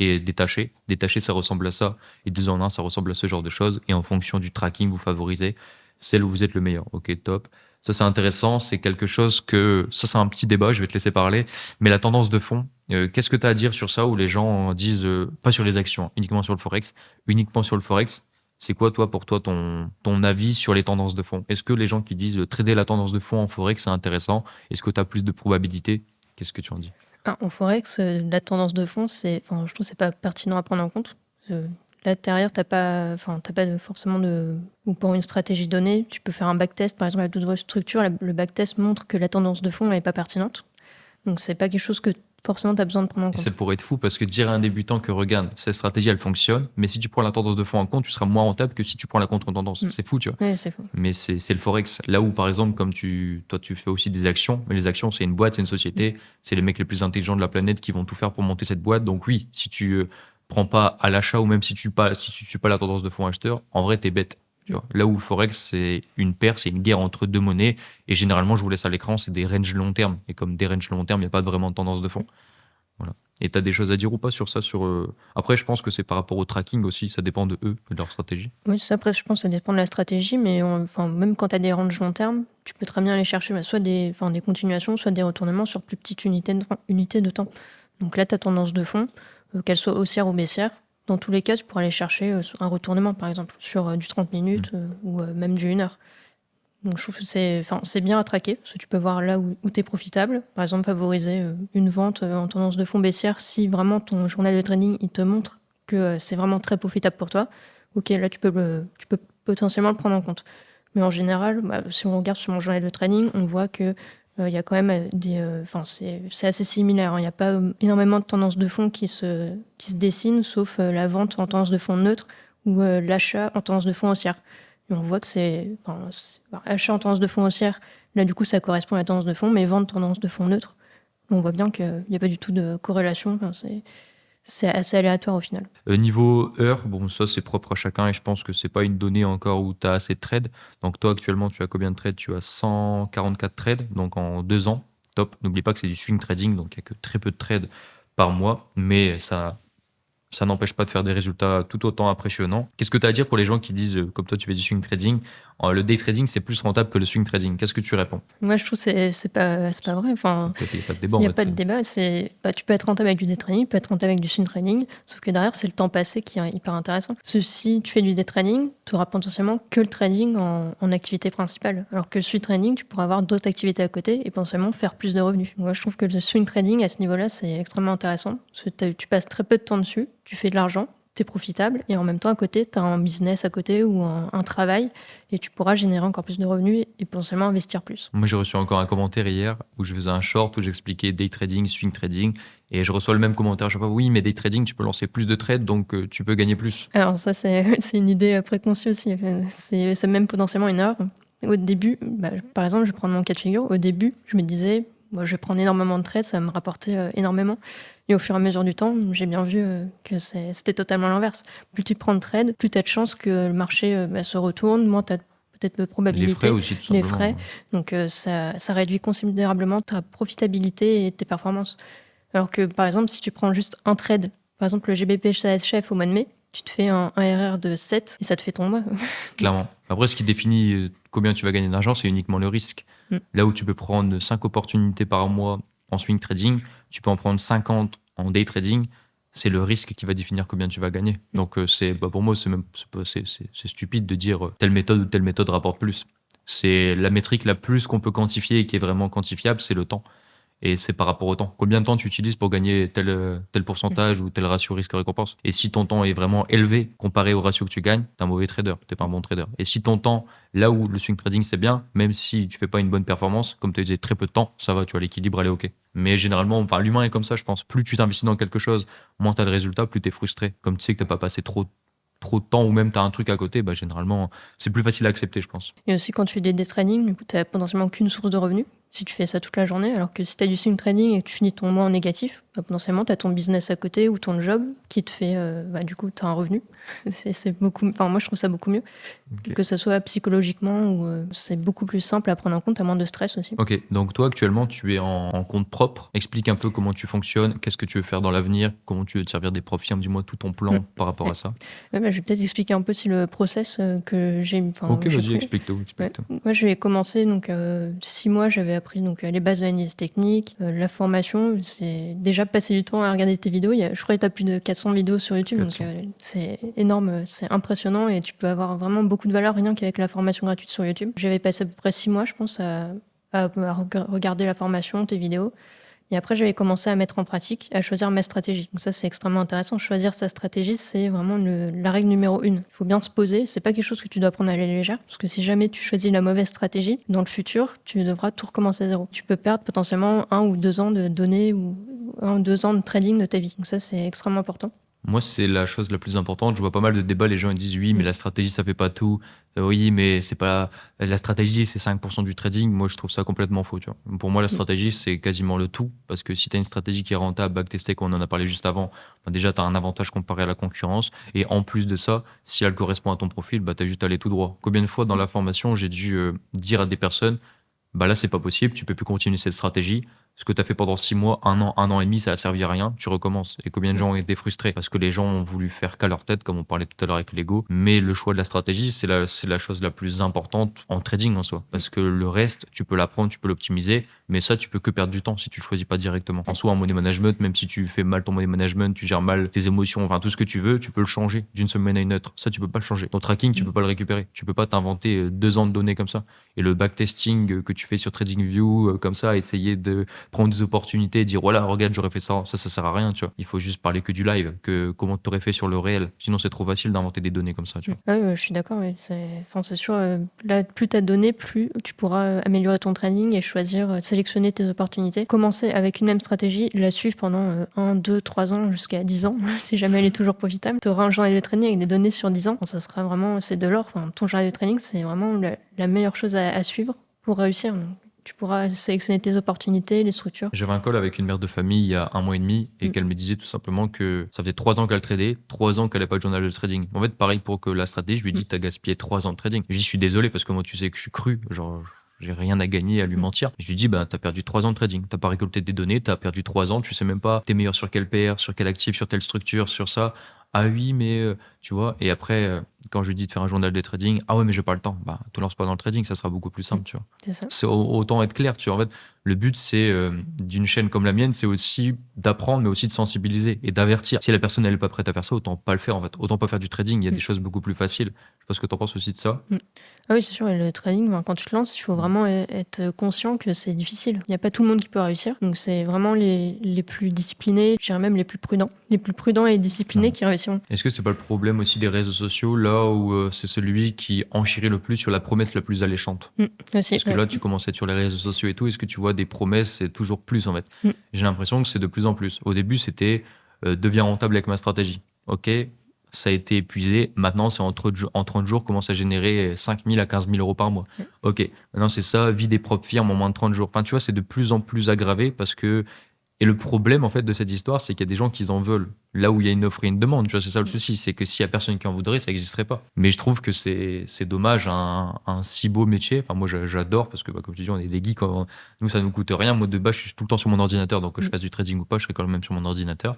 et détaché. Détaché, ça ressemble à ça, et 2 en un, ça ressemble à ce genre de choses. Et en fonction du tracking, vous favorisez celle où vous êtes le meilleur. Ok, top. Ça, c'est intéressant. C'est quelque chose que... Ça, c'est un petit débat, je vais te laisser parler. Mais la tendance de fond, qu'est-ce que tu as à dire sur ça où les gens disent, pas sur les actions, uniquement sur le Forex, uniquement sur le Forex. C'est quoi, toi, pour toi, ton avis sur les tendances de fond? Est-ce que les gens qui disent trader la tendance de fond en Forex, c'est intéressant? Est-ce que tu as plus de probabilité? Qu'est-ce que tu en dis? En Forex, la tendance de fond, je trouve que c'est pas pertinent à prendre en compte. Là, derrière, t'as pas forcément ou pour une stratégie donnée, tu peux faire un backtest, par exemple, la double structure, le backtest montre que la tendance de fond n'est pas pertinente. Donc, c'est pas quelque chose que forcément tu as besoin de prendre en Et compte. ça pourrait être fou parce que dire à un débutant que regarde, cette stratégie elle fonctionne, mais si tu prends la tendance de fond en compte, tu seras moins rentable que si tu prends la contre-tendance. C'est fou, tu vois. Ouais, c'est fou. Mais c'est le Forex. Là où, par exemple, comme toi, tu fais aussi des actions, mais les actions, c'est une boîte, c'est une société, c'est les mecs les plus intelligents de la planète qui vont tout faire pour monter cette boîte. Donc, oui, si tu prends pas à l'achat ou même si tu suis pas la tendance de fond acheteur, en vrai, t'es bête. Tu vois. Là où le Forex, c'est une paire, c'est une guerre entre deux monnaies. Et généralement, je vous laisse à l'écran, c'est des ranges long terme. Et comme des ranges long terme, il n'y a pas vraiment de tendance de fond. Voilà. Et tu as des choses à dire ou pas sur ça Après, je pense que c'est par rapport au tracking aussi, ça dépend de eux et de leur stratégie. Oui, ça, après, je pense que ça dépend de la stratégie, mais même quand tu as des ranges long terme, tu peux très bien aller chercher soit des continuations, soit des retournements sur plus petites unités de temps. Donc là, tu as tendance de fond, qu'elle soit haussière ou baissière. Dans tous les cas, tu pourras aller chercher un retournement, par exemple, sur du 30 minutes ou même du 1 heure. Donc je trouve que c'est bien à traquer, parce que tu peux voir là où tu es profitable. Par exemple, favoriser une vente en tendance de fond baissière si vraiment ton journal de trading il te montre que c'est vraiment très profitable pour toi. Ok, là tu peux potentiellement le prendre en compte. Mais en général, si on regarde sur mon journal de trading, on voit que il y a quand même c'est assez similaire. Il n'y a pas énormément de tendances de fond qui se dessinent, sauf la vente en tendance de fond neutre, ou l'achat en tendance de fond haussière. Et on voit que achat en tendance de fond haussière, là du coup ça correspond à la tendance de fond, mais vente tendance de fond neutre, on voit bien qu'il n'y a pas du tout de corrélation. C'est assez aléatoire au final. Niveau heure, bon, ça c'est propre à chacun et je pense que c'est pas une donnée encore où tu as assez de trades. Donc toi actuellement, tu as combien de trades? Tu as 144 trades, donc en 2 ans. Top. N'oublie pas que c'est du swing trading, donc il n'y a que très peu de trades par mois, mais ça n'empêche pas de faire des résultats tout autant impressionnants. Qu'est-ce que tu as à dire pour les gens qui disent, comme toi tu fais du swing trading, le day trading c'est plus rentable que le swing trading? Qu'est-ce que tu réponds? Moi je trouve que c'est pas vrai. Enfin, Il n'y a pas de débat. il n'y a pas de débat. Tu peux être rentable avec du day trading, tu peux être rentable avec du swing trading, sauf que derrière c'est le temps passé qui est hyper intéressant. Si tu fais du day trading, tu auras potentiellement que le trading en activité principale, alors que le swing trading, tu pourras avoir d'autres activités à côté et potentiellement faire plus de revenus. Moi je trouve que le swing trading à ce niveau-là c'est extrêmement intéressant, parce que tu passes très peu de temps dessus, tu fais de l'argent, t'es profitable, et en même temps à côté t'as un business à côté ou un travail, et tu pourras générer encore plus de revenus et potentiellement investir plus. Moi j'ai reçu encore un commentaire hier où je faisais un short où j'expliquais day trading, swing trading, et je reçois le même commentaire à chaque fois. Oui, mais day trading tu peux lancer plus de trades, donc tu peux gagner plus. Alors ça c'est une idée préconçue aussi, c'est même potentiellement une erreur. Au début, par exemple je vais prendre mon cas de figure, au début je me disais je vais prendre énormément de trades, ça va me rapporter énormément. Et au fur et à mesure du temps, j'ai bien vu que c'était totalement l'inverse. Plus tu prends de trades, plus tu as de chances que le marché se retourne, moins tu as peut-être de probabilité. Les frais aussi, tout simplement. Les frais. Donc ça réduit considérablement ta profitabilité et tes performances. Alors que par exemple, si tu prends juste un trade, par exemple le GBP CHF au mois de mai, tu te fais un RR de 7 et ça te fait ton mois. Clairement. Après, ce qui définit combien tu vas gagner d'argent, c'est uniquement le risque. Là où tu peux prendre 5 opportunités par mois en swing trading, tu peux en prendre 50 en day trading. C'est le risque qui va définir combien tu vas gagner. Donc, pour moi, c'est stupide de dire telle méthode ou telle méthode rapporte plus. C'est la métrique la plus qu'on peut quantifier et qui est vraiment quantifiable, c'est le temps. Et c'est par rapport au temps. Combien de temps tu utilises pour gagner tel pourcentage ou tel ratio risque-récompense? Et si ton temps est vraiment élevé comparé au ratio que tu gagnes, t'es un mauvais trader, t'es pas un bon trader. Et si ton temps, là où le swing trading c'est bien, même si tu fais pas une bonne performance, comme tu disais très peu de temps, ça va, tu vois, l'équilibre elle est ok. Mais généralement, l'humain est comme ça, je pense. Plus tu t'investis dans quelque chose, moins t'as de résultats, plus t'es frustré. Comme tu sais que t'as pas passé trop de temps ou même t'as un truc à côté, généralement, c'est plus facile à accepter, je pense. Et aussi, quand tu fais des day trading, du coup, t'as potentiellement qu'une source de revenus si tu fais ça toute la journée, alors que si tu as du swing trading et que tu finis ton mois en négatif, potentiellement tu as ton business à côté ou ton job qui te fait, du coup, tu as un revenu. C'est beaucoup, moi je trouve ça beaucoup mieux, que ce soit psychologiquement ou c'est beaucoup plus simple à prendre en compte, à moins de stress aussi. Ok, donc toi actuellement tu es en compte propre. Explique un peu comment tu fonctionnes, qu'est-ce que tu veux faire dans l'avenir, comment tu veux te servir des profits, dis-moi tout ton plan par rapport à ça. Je vais peut-être expliquer un peu le process que j'ai. Ok, vas-y, explique tout. Moi je vais commencer, 6 mois j'avais appris les bases de l'analyse technique, la formation, c'est déjà passer du temps à regarder tes vidéos. Je crois que tu as plus de 400 vidéos sur YouTube, 400. Donc c'est énorme, c'est impressionnant et tu peux avoir vraiment beaucoup de valeur rien qu'avec la formation gratuite sur YouTube. J'avais passé à peu près 6 mois, je pense, à regarder la formation, tes vidéos. Et après, j'avais commencé à mettre en pratique, à choisir ma stratégie. Donc ça, c'est extrêmement intéressant. Choisir sa stratégie, c'est vraiment la règle numéro 1. Il faut bien se poser. C'est pas quelque chose que tu dois prendre à la légère. Parce que si jamais tu choisis la mauvaise stratégie, dans le futur, tu devras tout recommencer à zéro. Tu peux perdre potentiellement 1 ou 2 ans de données ou 1 ou 2 ans de trading de ta vie. Donc ça, c'est extrêmement important. Moi, c'est la chose la plus importante. Je vois pas mal de débats, les gens ils disent oui, mais la stratégie, ça fait pas tout. Oui, mais c'est pas la stratégie, c'est 5% du trading. Moi, je trouve ça complètement faux. Tu vois. Pour moi, la stratégie, c'est quasiment le tout. Parce que si tu as une stratégie qui est rentable, backtestée, comme on en a parlé juste avant, déjà, tu as un avantage comparé à la concurrence. Et en plus de ça, si elle correspond à ton profil, tu as juste à aller tout droit. Combien de fois dans la formation, j'ai dû dire à des personnes, là, c'est pas possible, tu peux plus continuer cette stratégie. Ce que tu as fait pendant 6 mois, 1 an et demi, ça a servi à rien, tu recommences. Et combien de gens ont été frustrés parce que les gens ont voulu faire qu'à leur tête, comme on parlait tout à l'heure avec l'ego. Mais le choix de la stratégie, c'est la chose la plus importante en trading en soi. Parce que le reste, tu peux l'apprendre, tu peux l'optimiser, mais ça, tu peux que perdre du temps si tu le choisis pas directement. En soi, en money management, même si tu fais mal ton money management, tu gères mal tes émotions, tout ce que tu veux, tu peux le changer d'une semaine à une autre. Ça, tu peux pas le changer. Ton tracking, tu peux pas le récupérer. Tu peux pas t'inventer 2 ans de données comme ça. Et le backtesting que tu fais sur TradingView, comme ça, essayer de prendre des opportunités et dire voilà, regarde, j'aurais fait ça, ça sert à rien, tu vois. Il faut juste parler que du live, que comment t'aurais fait sur le réel. Sinon, c'est trop facile d'inventer des données comme ça, tu vois. Ah oui, je suis d'accord. Oui. C'est sûr, là, plus tu as de données, plus tu pourras améliorer ton trading et choisir, sélectionner tes opportunités. Commencer avec une même stratégie, la suivre pendant 1, 2, 3 ans jusqu'à 10 ans, si jamais elle est toujours profitable. Tu auras un journal de trading avec des données sur 10 ans. Ça sera vraiment, c'est de l'or. Enfin, ton journal de trading, c'est vraiment la meilleure chose à suivre pour réussir. Donc, tu pourras sélectionner tes opportunités, les structures. J'avais un call avec une mère de famille il y a 1 mois et demi et qu'elle me disait tout simplement que ça faisait 3 ans qu'elle tradait, 3 ans qu'elle n'avait pas de journal de trading. En fait, pareil pour que la stratégie, je lui ai dit, t'as gaspillé 3 ans de trading. Je lui ai dit, je suis désolé parce que moi, tu sais que je suis cru, genre, j'ai rien à gagner à lui mentir. Je lui ai dit, bah, t'as perdu 3 ans de trading, t'as pas récolté des données, t'as perdu 3 ans, tu sais même pas, t'es meilleur sur quel PR, sur quel actif, sur telle structure, sur ça. Ah oui, mais tu vois, et après, quand je lui dis de faire un journal de trading, ah ouais, mais j'ai pas le temps. Bah, te lance pas dans le trading, ça sera beaucoup plus simple, tu vois. C'est ça. C'est autant être clair, tu vois. En fait, le but, c'est d'une chaîne comme la mienne, c'est aussi d'apprendre, mais aussi de sensibiliser et d'avertir. Si la personne elle est pas prête à faire ça, autant pas le faire en fait. Autant pas faire du trading. Il y a des choses beaucoup plus faciles. Je sais pas ce que t'en penses aussi de ça. Ah oui, c'est sûr, et le trading, quand tu te lances, il faut vraiment être conscient que c'est difficile. Il n'y a pas tout le monde qui peut réussir. Donc, c'est vraiment les plus disciplinés, je dirais même les plus prudents. Les plus prudents et disciplinés qui réussiront. Est-ce que c'est pas le problème aussi des réseaux sociaux, là où c'est celui qui enchérit le plus sur la promesse la plus alléchante? Aussi, Parce que là, tu commences à être sur les réseaux sociaux et tout. Est-ce que tu vois des promesses, c'est toujours plus en fait? J'ai l'impression que c'est de plus en plus. Au début, c'était deviens rentable avec ma stratégie. Ok, ça a été épuisé. Maintenant, c'est en 30 jours, commence à générer 5 000 à 15 000 euros par mois. Ok, maintenant c'est ça, vie des propres firmes en moins de 30 jours. Enfin, tu vois, c'est de plus en plus aggravé parce que. Et le problème, en fait, de cette histoire, c'est qu'il y a des gens qui en veulent. Là où il y a une offre et une demande, tu vois, c'est ça le souci. C'est que s'il y a personne qui en voudrait, ça n'existerait pas. Mais je trouve que c'est dommage, un si beau métier. Enfin, moi, j'adore parce que, bah, comme tu dis, on est des geeks. Nous, ça nous coûte rien. Moi, de base, je suis tout le temps sur mon ordinateur. Donc, que je fasse du trading ou pas, je serai quand même sur mon ordinateur.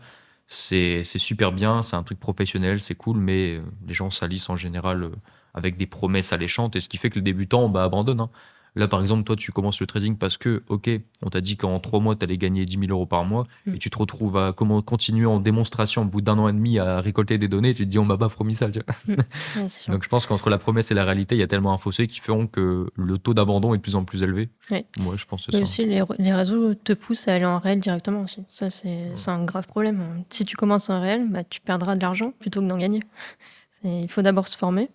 C'est super bien, c'est un truc professionnel, c'est cool, mais les gens salissent en général avec des promesses alléchantes. Et ce qui fait que les débutants, bah, abandonnent, hein. Là, par exemple, toi, tu commences le trading parce que, ok, on t'a dit qu'en 3 mois, tu allais gagner 10 000 euros par mois et tu te retrouves à continuer en démonstration au bout d'1 an et demi à récolter des données et tu te dis, on m'a pas promis ça. Tu vois. Ouais, c'est sûr. Donc, je pense qu'entre la promesse et la réalité, il y a tellement un fossé qui feront que le taux d'abandon est de plus en plus élevé. Ouais. Moi, je pense que Et c'est ça. aussi, les réseaux te poussent à aller en réel directement aussi. Ça, c'est un grave problème. Si tu commences en réel, bah, tu perdras de l'argent plutôt que d'en gagner. Il faut d'abord se former.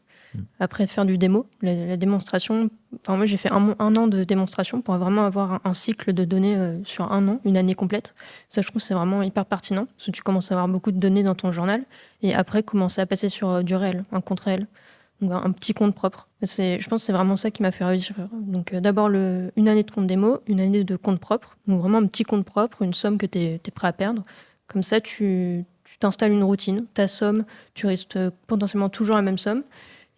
Après, faire du démo, la démonstration. Enfin, moi, j'ai fait un an de démonstration pour vraiment avoir un cycle de données sur 1 an, une année complète. Ça, je trouve, c'est vraiment hyper pertinent. Parce que tu commences à avoir beaucoup de données dans ton journal. Et après, commencer à passer sur du réel, un compte réel. Donc, un petit compte propre. Je pense que c'est vraiment ça qui m'a fait réussir. Donc, d'abord, une année de compte démo, une année de compte propre. Donc, vraiment un petit compte propre, une somme que tu es prêt à perdre. Comme ça, tu t'installes une routine. Ta somme, tu restes potentiellement toujours la même somme.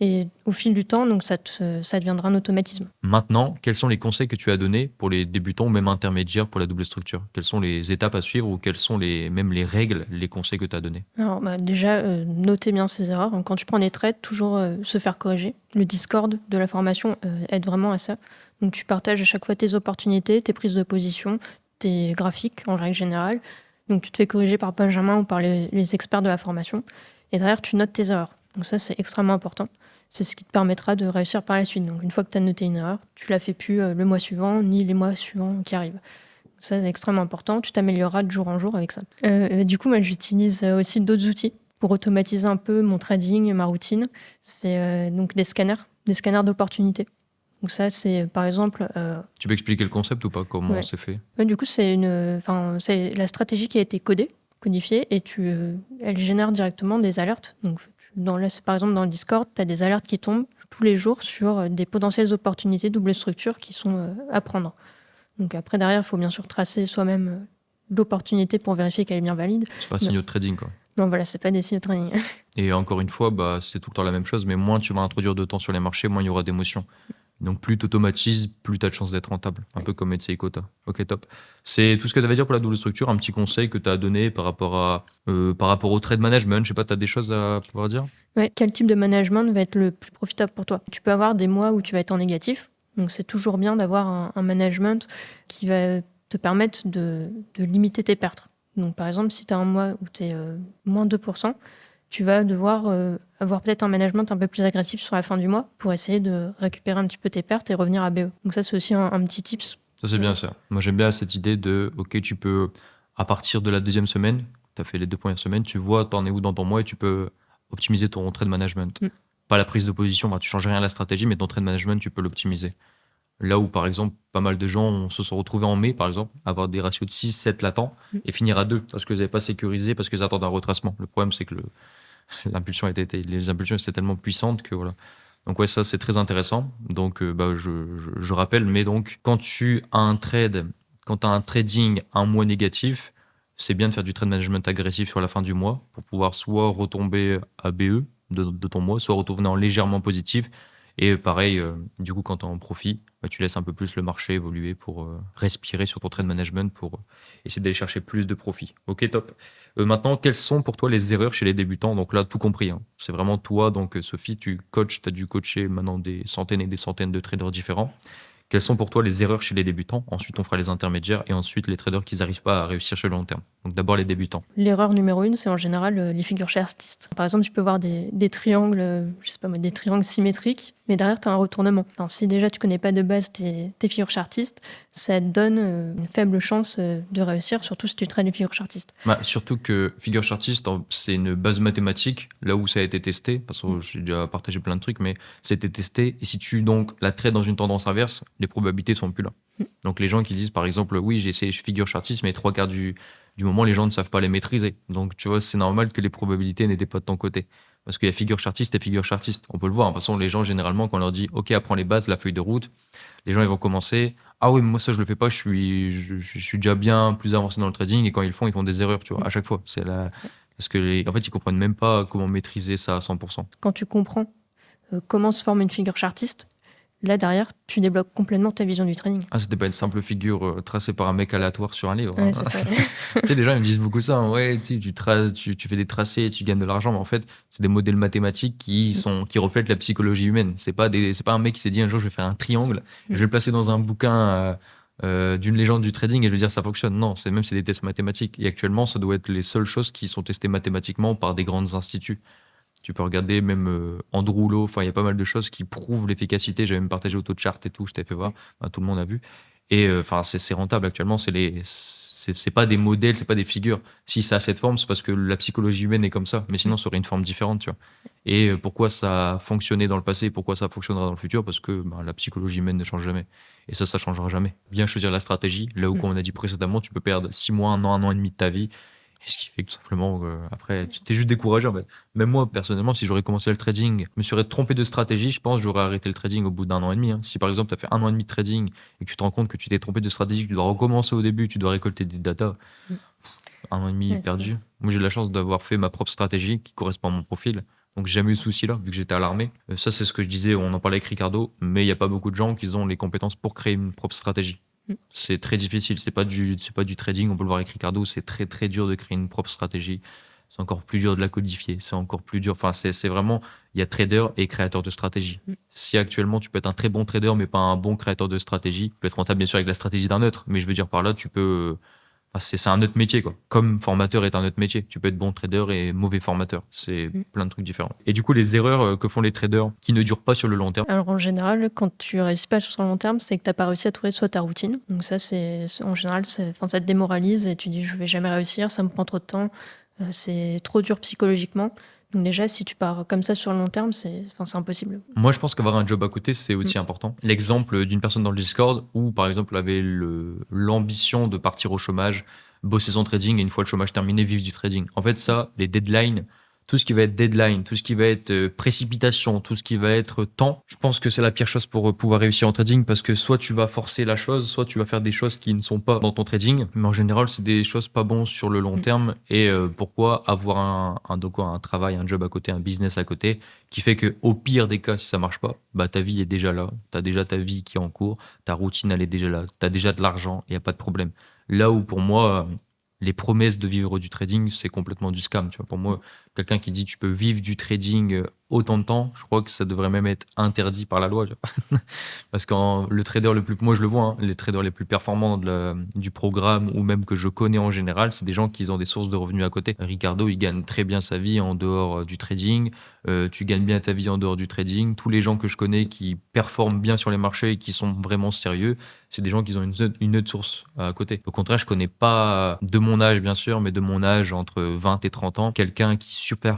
Et au fil du temps, donc ça deviendra un automatisme. Maintenant, quels sont les conseils que tu as donnés pour les débutants ou même intermédiaires pour la double structure? Quelles sont les étapes à suivre ou quelles sont même les règles, les conseils que tu as donnés? Alors, déjà, notez bien ses erreurs. Quand tu prends des trades, toujours se faire corriger. Le Discord de la formation aide vraiment à ça. Donc, tu partages à chaque fois tes opportunités, tes prises de position, tes graphiques en règle générale. Donc, tu te fais corriger par Benjamin ou par les experts de la formation. Et derrière, tu notes tes erreurs. Donc, ça, c'est extrêmement important. C'est ce qui te permettra de réussir par la suite. Donc, une fois que tu as noté une erreur, tu la fais plus le mois suivant, ni les mois suivants qui arrivent. Ça, c'est extrêmement important. Tu t'amélioreras de jour en jour avec ça. Du coup, moi, j'utilise aussi d'autres outils pour automatiser un peu mon trading, ma routine. C'est donc des scanners d'opportunités. Donc ça, c'est par exemple... Tu peux expliquer le concept ou pas? Comment c'est fait? Du coup, c'est la stratégie qui a été codifiée, et elle génère directement des alertes. Donc, par exemple, dans le Discord, tu as des alertes qui tombent tous les jours sur des potentielles opportunités double structure qui sont à prendre. Donc après, derrière, il faut bien sûr tracer soi-même l'opportunité pour vérifier qu'elle est bien valide. C'est pas un signaux de trading, quoi. Non, voilà, c'est pas des signaux de trading. Et encore une fois, bah, c'est tout le temps la même chose, mais moins tu vas introduire de temps sur les marchés, moins il y aura d'émotions. Donc plus tu automatises, plus tu as de chances d'être rentable. Un peu comme Etsy Quota. Ok, top. C'est tout ce que tu avais à dire pour la double structure. Un petit conseil que tu as donné par rapport au trade management. Je sais pas, tu as des choses à pouvoir dire? Ouais, quel type de management va être le plus profitable pour toi? Tu peux avoir des mois où tu vas être en négatif. Donc c'est toujours bien d'avoir un management qui va te permettre de limiter tes pertes. Donc par exemple, si tu as un mois où tu es moins 2%, tu vas devoir avoir peut-être un management un peu plus agressif sur la fin du mois pour essayer de récupérer un petit peu tes pertes et revenir à BE. Donc ça, c'est aussi un petit tips Ça, c'est bien ça. Moi, j'aime bien cette idée de, OK, tu peux, à partir de la deuxième semaine, tu as fait les 2 premières semaines, tu vois, t'en es où dans ton mois et tu peux optimiser ton trade management. Mm. Pas la prise de position, bah, tu changes rien à la stratégie, mais ton trade management, tu peux l'optimiser. Là où, par exemple, pas mal de gens se sont retrouvés en mai, par exemple, à avoir des ratios de 6, 7 latents Mm. et finir à 2 parce qu'ils n'avaient pas sécurisé, parce qu'ils attendent un retracement. Le problème, c'est que les impulsions étaient tellement puissantes que voilà. Donc ouais, ça c'est très intéressant. Donc je rappelle, mais donc quand tu as un trade, quand tu as un trading un mois négatif, c'est bien de faire du trade management agressif sur la fin du mois pour pouvoir soit retomber à BE de ton mois, soit retourner en légèrement positif. Et pareil, du coup, quand tu es en profit, bah, tu laisses un peu plus le marché évoluer pour respirer sur ton trade management pour essayer d'aller chercher plus de profit. Ok, top. Maintenant, quelles sont pour toi les erreurs chez les débutants? Donc là, tout compris, hein. C'est vraiment toi. Donc Sophie, tu coaches, tu as dû coacher maintenant des centaines et des centaines de traders différents. Quelles sont pour toi les erreurs chez les débutants? Ensuite, on fera les intermédiaires et ensuite les traders qui n'arrivent pas à réussir sur le long terme. Donc d'abord les débutants. L'erreur numéro 1, c'est en général les figures chartistes. Par exemple, tu peux voir des triangles, je sais pas moi, des triangles symétriques, mais derrière, tu as un retournement. Alors, si déjà tu connais pas de base tes figures chartistes, ça te donne une faible chance de réussir, surtout si tu trades les figures chartistes. Bah, surtout que figure chartiste, c'est une base mathématique, là où ça a été testé, parce que j'ai déjà partagé plein de trucs, mais c'était testé. Et si tu donc la trades dans une tendance inverse, les probabilités sont plus là. Donc les gens qui disent par exemple, oui, j'ai essayé figure chartiste, mais 3 quarts du moment, les gens ne savent pas les maîtriser. Donc tu vois, c'est normal que les probabilités n'étaient pas de ton côté. Parce qu'il y a figure chartiste et figure chartiste. On peut le voir. De toute façon, les gens, généralement, quand on leur dit, OK, apprends les bases, la feuille de route, les gens, ils vont commencer. Ah oui, mais moi, ça, je le fais pas. Je suis déjà bien plus avancé dans le trading. Et quand ils font des erreurs, tu vois, à chaque fois. Parce que, en fait, ils comprennent même pas comment maîtriser ça à 100%. Quand tu comprends comment se forme une figure chartiste, là, derrière, tu débloques complètement ta vision du trading. Ah, c'était pas une simple figure tracée par un mec aléatoire sur un livre. Ouais, Hein. c'est ça. Tu sais, les gens ils me disent beaucoup ça. Hein. Ouais, tu fais des tracés et tu gagnes de l'argent. Mais en fait, c'est des modèles mathématiques qui reflètent la psychologie humaine. C'est pas un mec qui s'est dit un jour je vais faire un triangle, je vais le placer dans un bouquin d'une légende du trading et je vais dire ça fonctionne. Non, c'est des tests mathématiques. Et actuellement, ça doit être les seules choses qui sont testées mathématiquement par des grands instituts. Tu peux regarder même Andrew Rouleau, enfin il y a pas mal de choses qui prouvent l'efficacité. J'avais même partagé AutoChart et tout, je t'ai fait voir, bah, tout le monde a vu. Et enfin c'est rentable actuellement, c'est pas des modèles, c'est pas des figures. Si ça a cette forme, c'est parce que la psychologie humaine est comme ça, mais sinon ça aurait une forme différente, tu vois. Et pourquoi ça a fonctionné dans le passé, pourquoi ça fonctionnera dans le futur? Parce que bah, la psychologie humaine ne change jamais. Et ça changera jamais. Bien choisir la stratégie, là où, comme on a dit précédemment, tu peux perdre 6 mois, un an et demi de ta vie. Et ce qui fait que tout simplement, après, tu t'es juste découragé en fait. Même moi, personnellement, si j'aurais commencé le trading, je me serais trompé de stratégie, je pense que j'aurais arrêté le trading au bout d'un an et demi. Hein. Si par exemple, tu as fait un an et demi de trading et que tu te rends compte que tu t'es trompé de stratégie, que tu dois recommencer au début, tu dois récolter des datas, un an et demi Ouais, perdu. Moi, j'ai de la chance d'avoir fait ma propre stratégie qui correspond à mon profil. Donc, j'ai jamais eu de souci là, vu que j'étais à l'armée. Ça, c'est ce que je disais, on en parlait avec Ricardo, mais il n'y a pas beaucoup de gens qui ont les compétences pour créer une propre stratégie. C'est très difficile, c'est pas du trading, on peut le voir avec Ricardo, c'est très très dur de créer une propre stratégie. C'est encore plus dur de la codifier, c'est encore plus dur. Enfin, c'est vraiment, il y a trader et créateur de stratégie. Si actuellement tu peux être un très bon trader mais pas un bon créateur de stratégie, tu peux être rentable bien sûr avec la stratégie d'un autre, mais je veux dire par là, tu peux. Enfin, c'est un autre métier, quoi. Comme formateur est un autre métier. Tu peux être bon trader et mauvais formateur. C'est plein de trucs différents. Et du coup, les erreurs que font les traders qui ne durent pas sur le long terme. Alors en général, quand tu réussis pas sur le long terme, c'est que t'as pas réussi à trouver soit ta routine. Donc ça, en général, ça te démoralise et tu dis je vais jamais réussir, ça me prend trop de temps, c'est trop dur psychologiquement. Donc déjà, si tu pars comme ça sur le long terme, c'est impossible. Moi, je pense qu'avoir un job à côté, c'est aussi important. L'exemple d'une personne dans le Discord où, par exemple, avait l'ambition de partir au chômage, bosser son trading et une fois le chômage terminé, vivre du trading. En fait, ça, les deadlines, tout ce qui va être deadline, tout ce qui va être précipitation, tout ce qui va être temps, je pense que c'est la pire chose pour pouvoir réussir en trading parce que soit tu vas forcer la chose, soit tu vas faire des choses qui ne sont pas dans ton trading. Mais en général, c'est des choses pas bonnes sur le long terme. Et pourquoi avoir un travail, un job à côté, un business à côté qui fait que au pire des cas, si ça marche pas, bah ta vie est déjà là, t'as déjà ta vie qui est en cours, ta routine elle est déjà là, t'as déjà de l'argent, il y a pas de problème. Là où pour moi les promesses de vivre du trading, c'est complètement du scam. Tu vois. Pour moi, quelqu'un qui dit tu peux vivre du trading autant de temps, je crois que ça devrait même être interdit par la loi. Tu vois. Parce que le trader le plus, moi je le vois, hein, les traders les plus performants du programme ou même que je connais en général, c'est des gens qui ont des sources de revenus à côté. Ricardo, il gagne très bien sa vie en dehors du trading. tu gagnes bien ta vie en dehors du trading. Tous les gens que je connais qui performent bien sur les marchés et qui sont vraiment sérieux, c'est des gens qui ont une autre source à côté. Au contraire, je connais pas, de mon âge bien sûr, mais de mon âge entre 20 et 30 ans, quelqu'un qui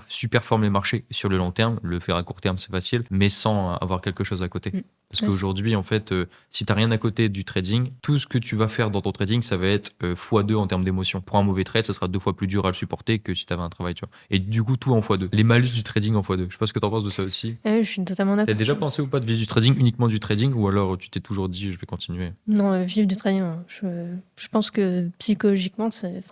superforme les marchés sur le long terme. Le faire à court terme, c'est facile, mais sans avoir quelque chose à côté. Parce qu'aujourd'hui, en fait, si tu n'as rien à côté du trading, tout ce que tu vas faire dans ton trading, ça va être x2 en termes d'émotion. Pour un mauvais trade, ça sera 2 fois plus dur à le supporter que si tu avais un travail, tu vois. Et du coup, tout en x2. Les malus du trading en x2. Je sais pas ce que tu en penses de ça aussi. Je suis totalement d'accord. T'as déjà pensé ou pas de vivre du trading, uniquement du trading, ou alors tu t'es toujours dit je vais continuer? Non, vivre du trading, je pense que psychologiquement, c'est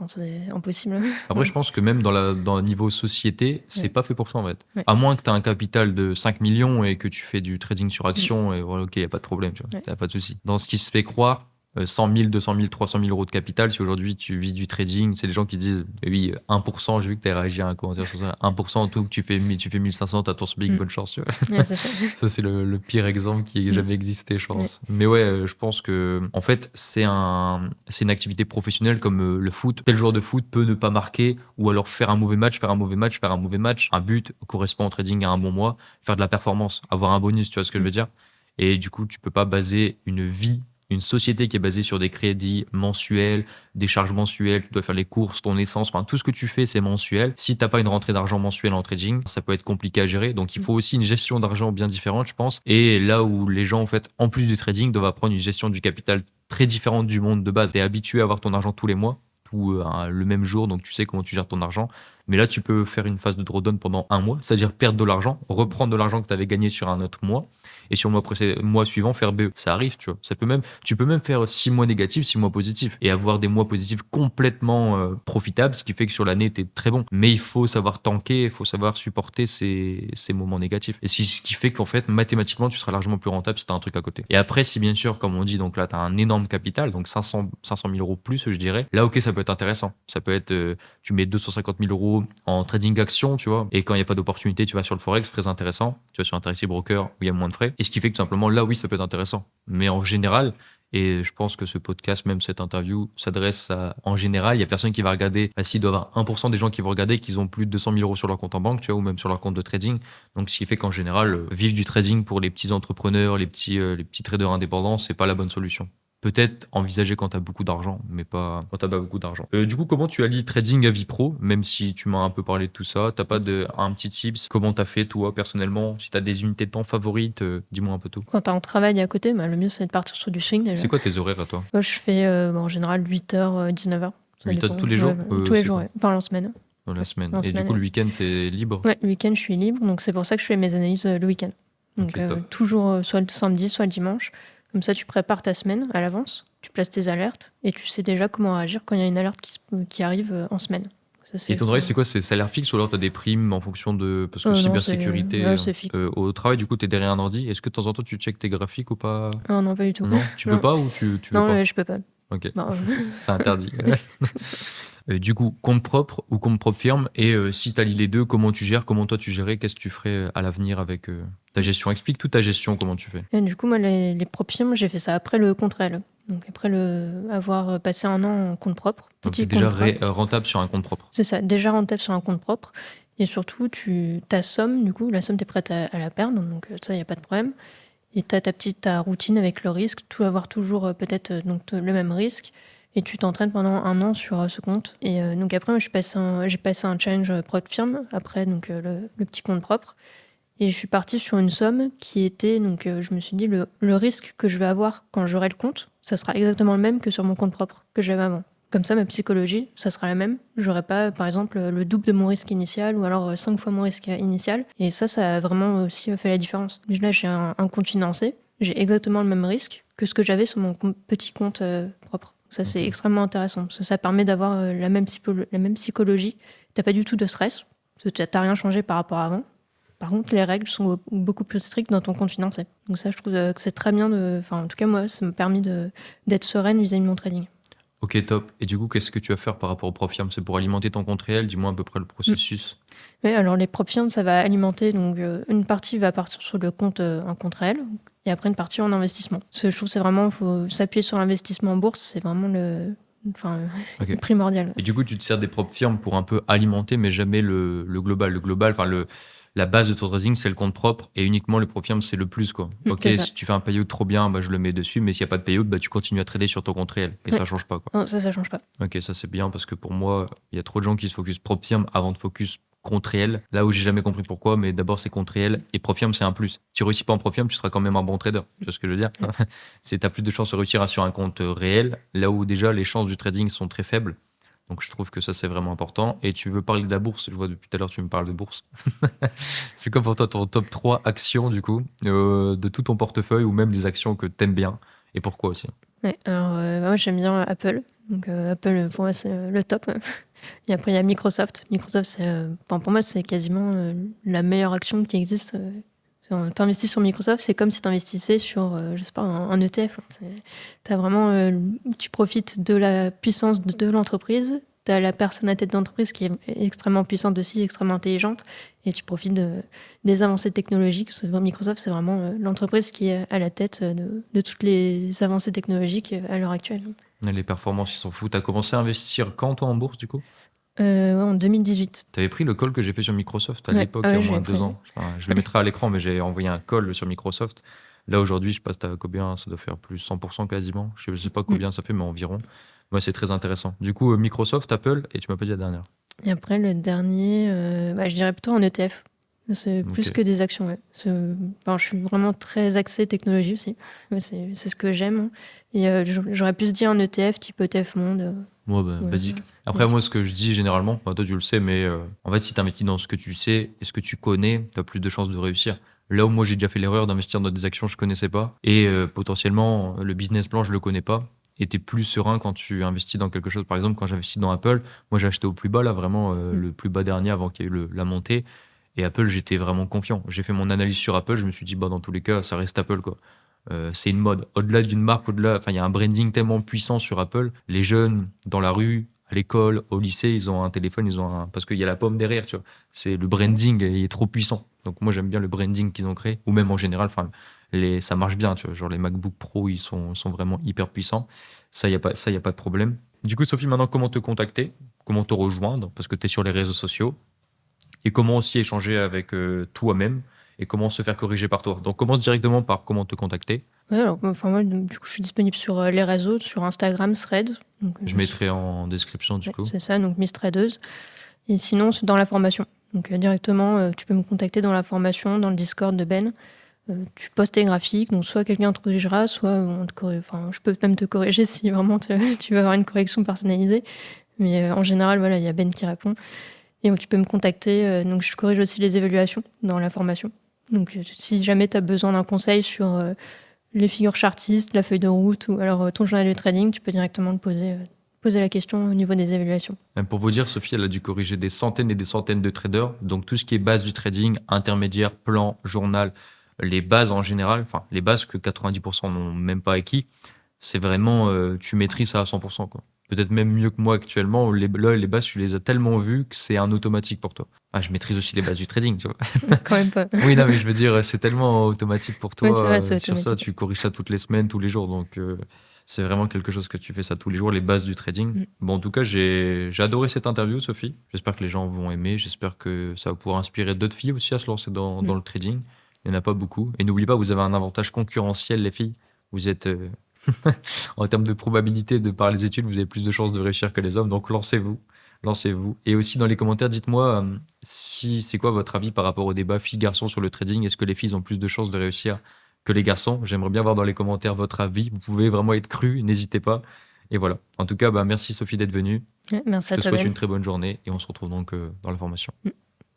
impossible. Après, je pense que même dans le niveau société, c'est pas fait pour ça en fait. Ouais. À moins que tu aies un capital de 5 millions et que tu fais du trading sur action, et voilà, ok, il n'y a pas de problème, tu vois. Y a pas de souci. Dans ce qui se fait croire, 100 000, 200 000, 300 000 euros de capital, si aujourd'hui tu vis du trading, c'est des gens qui disent oui, 1%, j'ai vu que tu as réagi à un commentaire sur ça, 1%, tout que tu fais 1500, t'as ton SMIC, bonne chance, tu vois. Ouais, c'est ça. Ça, c'est le pire exemple qui ait jamais existé, je pense. Mais ouais, je pense que, en fait, c'est une activité professionnelle comme le foot. Tel joueur de foot peut ne pas marquer ou alors faire un mauvais match. Un but correspond au trading à un bon mois, faire de la performance, avoir un bonus, tu vois ce que je veux dire? Et du coup, tu peux pas baser une société qui est basée sur des crédits mensuels, des charges mensuelles, tu dois faire les courses, ton essence, enfin tout ce que tu fais c'est mensuel. Si t'as pas une rentrée d'argent mensuelle en trading, ça peut être compliqué à gérer. Donc il faut aussi une gestion d'argent bien différente, je pense. Et là où les gens en fait, en plus du trading, doivent apprendre une gestion du capital très différente du monde de base. T'es habitué à avoir ton argent tous les mois, tout le même jour, donc tu sais comment tu gères ton argent. Mais là, tu peux faire une phase de drawdown pendant un mois, c'est-à-dire perdre de l'argent, reprendre de l'argent que tu avais gagné sur un autre mois, et sur le mois suivant, faire BE. Ça arrive, tu vois. Tu peux même faire 6 mois négatifs, 6 mois positifs, et avoir des mois positifs complètement profitables, ce qui fait que sur l'année, tu es très bon. Mais il faut savoir tanker, il faut savoir supporter ces moments négatifs. Et c'est ce qui fait qu'en fait, mathématiquement, tu seras largement plus rentable si tu as un truc à côté. Et après, si bien sûr, comme on dit, donc là, tu as un énorme capital, donc 500 000 euros plus, je dirais, là, ok, ça peut être intéressant. Ça peut être, tu mets 250 000 euros en trading action, tu vois, et quand il n'y a pas d'opportunité, tu vas sur le Forex, très intéressant. Tu vas sur Interactive Broker où il y a moins de frais. Et ce qui fait que tout simplement, là, oui, ça peut être intéressant. Mais en général, et je pense que ce podcast, même cette interview, s'adresse en général, il y a personne qui va regarder, s'il doit y avoir 1% des gens qui vont regarder qu'ils ont plus de 200 000 euros sur leur compte en banque, tu vois, ou même sur leur compte de trading. Donc, ce qui fait qu'en général, vivre du trading pour les petits entrepreneurs, les petits traders indépendants, c'est pas la bonne solution. Peut-être envisager quand tu as beaucoup d'argent, mais pas quand tu pas beaucoup d'argent. Du coup, comment tu allies trading à vie pro, même si tu m'as un peu parlé de tout ça? T'as pas un petit tips? Comment t'as fait, toi, personnellement? Si t'as des unités de temps favorites, dis-moi un peu tout. Quand t'as un travail à côté, le mieux, c'est de partir sur du swing déjà. C'est quoi tes horaires à toi? Moi, je fais en général 8h, 19h. 8h tous les jours? Tous les jours, ouais. Enfin, en semaine. Dans la semaine. En Et semaine, du coup, le week-end, t'es libre? Ouais, le week-end, je suis libre. Donc, c'est pour ça que je fais mes analyses le week-end. Donc, toujours soit le samedi, soit le dimanche. Comme ça, tu prépares ta semaine à l'avance, tu places tes alertes et tu sais déjà comment agir quand il y a une alerte qui arrive en semaine. Et ton travail, c'est quoi? C'est salaire fixe ou alors tu as des primes en fonction de. Parce que cybersécurité. Non, c'est fixe. Au travail, du coup, tu es derrière un ordi. Est-ce que de temps en temps, tu checkes tes graphiques ou pas? Non, pas du tout. Non, tu peux pas ou tu veux non, pas? Non, je peux pas. Ok. C'est interdit. Du coup, compte propre ou compte propre firme. Et si tu allies les deux, comment tu gères? Comment toi tu gérais? Qu'est-ce que tu ferais à l'avenir avec ta gestion? Explique toute ta gestion, comment tu fais. Et du coup, moi, les propres firmes, j'ai fait ça après le compte réel. Donc après avoir passé un an en compte propre. Donc tu es déjà rentable sur un compte propre. C'est ça, déjà rentable sur un compte propre. Et surtout, ta somme, du coup, la somme, tu es prête à la perdre. Donc ça, il n'y a pas de problème. Et tu as ta routine avec le risque, avoir toujours peut-être le même risque. Et tu t'entraînes pendant un an sur ce compte. Et donc après, j'ai passé un challenge propre firme, après le petit compte propre. Et je suis partie sur une somme qui était, je me suis dit, le risque que je vais avoir quand j'aurai le compte, ça sera exactement le même que sur mon compte propre que j'avais avant. Comme ça, ma psychologie, ça sera la même. J'aurai pas, par exemple, le double de mon risque initial ou alors 5 fois mon risque initial. Et ça a vraiment aussi fait la différence. Là, j'ai un compte financé, j'ai exactement le même risque que ce que j'avais sur mon petit compte propre. Ça, c'est extrêmement intéressant. Ça permet d'avoir la même psychologie. T'as pas du tout de stress. T'as rien changé par rapport à avant. Par contre, les règles sont beaucoup plus strictes dans ton compte financé. Donc ça, je trouve que c'est très bien. En tout cas, moi, ça m'a permis d'être sereine vis-à-vis de mon trading. Ok, top. Et du coup, qu'est-ce que tu vas faire par rapport aux propres firmes? C'est pour alimenter ton compte réel? Dis-moi à peu près le processus. Oui, alors les propres firmes, ça va alimenter. Donc, une partie va partir sur un compte réel, et après une partie en investissement. Je trouve que c'est vraiment, il faut s'appuyer sur l'investissement en bourse, c'est vraiment le primordial. Et du coup, tu te sers des propres firmes pour un peu alimenter, mais jamais le global. Le global, la base de ton trading, c'est le compte propre et uniquement le Profirm, c'est le plus, quoi. Ok, C'est ça. si tu fais un payout trop bien, bah, je le mets dessus, mais s'il n'y a pas de payout, bah, tu continues à trader sur ton compte réel et ça change pas, quoi. Non, ça change pas. Ok, ça c'est bien parce que pour moi, il y a trop de gens qui se focus Profirm avant de focus compte réel. Là où j'ai jamais compris pourquoi, mais d'abord c'est compte réel et Profirm c'est un plus. Si tu réussis pas en Profirm, tu seras quand même un bon trader. Tu vois ce que je veux dire? T'as plus de chances de réussir sur un compte réel, là où déjà les chances du trading sont très faibles. Donc je trouve que ça c'est vraiment important. Et tu veux parler de la bourse, je vois depuis tout à l'heure tu me parles de bourse. C'est quoi pour toi ton top 3 actions du coup, de tout ton portefeuille ou même les actions que t'aimes bien et pourquoi aussi? Ouais, alors, moi, j'aime bien Apple. Donc, Apple, pour moi, c'est le top. Et après, il y a Microsoft. Microsoft, pour moi, c'est quasiment la meilleure action qui existe. Tu investis sur Microsoft, c'est comme si tu investissais sur, je sais pas, un ETF. T'as vraiment, tu profites de la puissance de l'entreprise. Tu as la personne à tête d'entreprise qui est extrêmement puissante aussi, extrêmement intelligente. Et tu profites des avancées technologiques. Microsoft, c'est vraiment l'entreprise qui est à la tête de toutes les avancées technologiques à l'heure actuelle. Les performances, ils s'en foutent. T'as commencé à investir quand toi en bourse du coup? En 2018. T'avais pris le call que j'ai fait sur Microsoft à l'époque, il y a au moins 2 ans. Enfin, je le mettrai à l'écran, mais j'ai envoyé un call sur Microsoft. Là, aujourd'hui, je passe à combien? Ça doit faire plus 100% quasiment. Je sais pas combien ça fait, mais environ. Ouais, c'est très intéressant. Du coup, Microsoft, Apple, et tu m'as pas dit la dernière. Et après, le dernier, je dirais plutôt en ETF. C'est plus Ok. que des actions. Ouais. Je suis vraiment très axée technologie aussi. Ouais, c'est ce que j'aime. Et j'aurais pu se dire un ETF type ETF Monde. Ouais, bah, Ouais. basique. Après, moi, ce que je dis généralement, toi, tu le sais, mais en fait, si tu investis dans ce que tu sais et ce que tu connais, tu as plus de chances de réussir. Là où moi, j'ai déjà fait l'erreur d'investir dans des actions que je connaissais pas et potentiellement, le business plan, je le connais pas. Et tu es plus serein quand tu investis dans quelque chose. Par exemple, quand j'investis dans Apple, moi, j'ai acheté au plus bas, là, vraiment, le plus bas dernier avant qu'il y ait eu la montée. Et Apple, j'étais vraiment confiant. J'ai fait mon analyse sur Apple, je me suis dit, bah, dans tous les cas, ça reste Apple, quoi. C'est une mode. Au-delà d'une marque, il y a un branding tellement puissant sur Apple. Les jeunes, dans la rue, à l'école, au lycée, ils ont un téléphone, parce qu'il y a la pomme derrière, tu vois. C'est le branding, il est trop puissant. Donc moi, j'aime bien le branding qu'ils ont créé, ou même en général, ça marche bien, tu vois. Genre les MacBook Pro, ils sont vraiment hyper puissants. Ça, il y a pas de problème. Du coup, Sophie, maintenant, comment te contacter? Comment te rejoindre? Parce que tu es sur les réseaux sociaux. Et comment aussi échanger avec toi-même et comment se faire corriger par toi. Donc commence directement par comment te contacter. Ouais, alors, moi, du coup, je suis disponible sur les réseaux, sur Instagram, Threads. Donc, Je mettrai en description du coup. c'est ça, donc Miss Tradeuse. Et sinon, c'est dans la formation. Donc, directement, tu peux me contacter dans la formation, dans le Discord de Ben. Tu postes tes graphiques, donc soit quelqu'un te corrigera, soit je peux même te corriger si vraiment tu veux avoir une correction personnalisée. Mais en général, voilà, il y a Ben qui répond. Et donc, tu peux me contacter. Donc, je corrige aussi les évaluations dans la formation. Donc, si jamais tu as besoin d'un conseil sur les figures chartistes, la feuille de route ou alors ton journal de trading, tu peux directement poser la question au niveau des évaluations. Pour vous dire, Sophie, elle a dû corriger des centaines et des centaines de traders. Donc tout ce qui est base du trading, intermédiaire, plan, journal, les bases en général, enfin les bases que 90% n'ont même pas acquis, c'est vraiment, tu maîtrises ça à 100%, quoi. Peut-être même mieux que moi actuellement. Les bases, tu les as tellement vues que c'est un automatique pour toi. Ah, je maîtrise aussi les bases du trading, tu vois. Quand même pas. Oui, non, mais je veux dire, c'est tellement automatique pour toi. Ouais, c'est vrai, c'est Sur ça, automatique. tu corriges ça toutes les semaines, tous les jours. Donc, c'est vraiment quelque chose que tu fais ça tous les jours, les bases du trading. Bon, en tout cas, j'ai adoré cette interview, Sophie. J'espère que les gens vont aimer. J'espère que ça va pouvoir inspirer d'autres filles aussi à se lancer dans le trading. Il n'y en a pas beaucoup. Et n'oubliez pas, vous avez un avantage concurrentiel, les filles. Vous êtes, en termes de probabilité de par les études, vous avez plus de chances de réussir que les hommes. Donc, lancez-vous. Lancez-vous. Et aussi dans les commentaires, dites-moi si c'est quoi votre avis par rapport au débat filles-garçons sur le trading. Est-ce que les filles ont plus de chances de réussir que les garçons? J'aimerais bien voir dans les commentaires votre avis. Vous pouvez vraiment être cru, n'hésitez pas. Et voilà. En tout cas, merci Sophie d'être venue. Ouais, merci Je à te toi, souhaite Ben. une très bonne journée et on se retrouve donc dans la formation.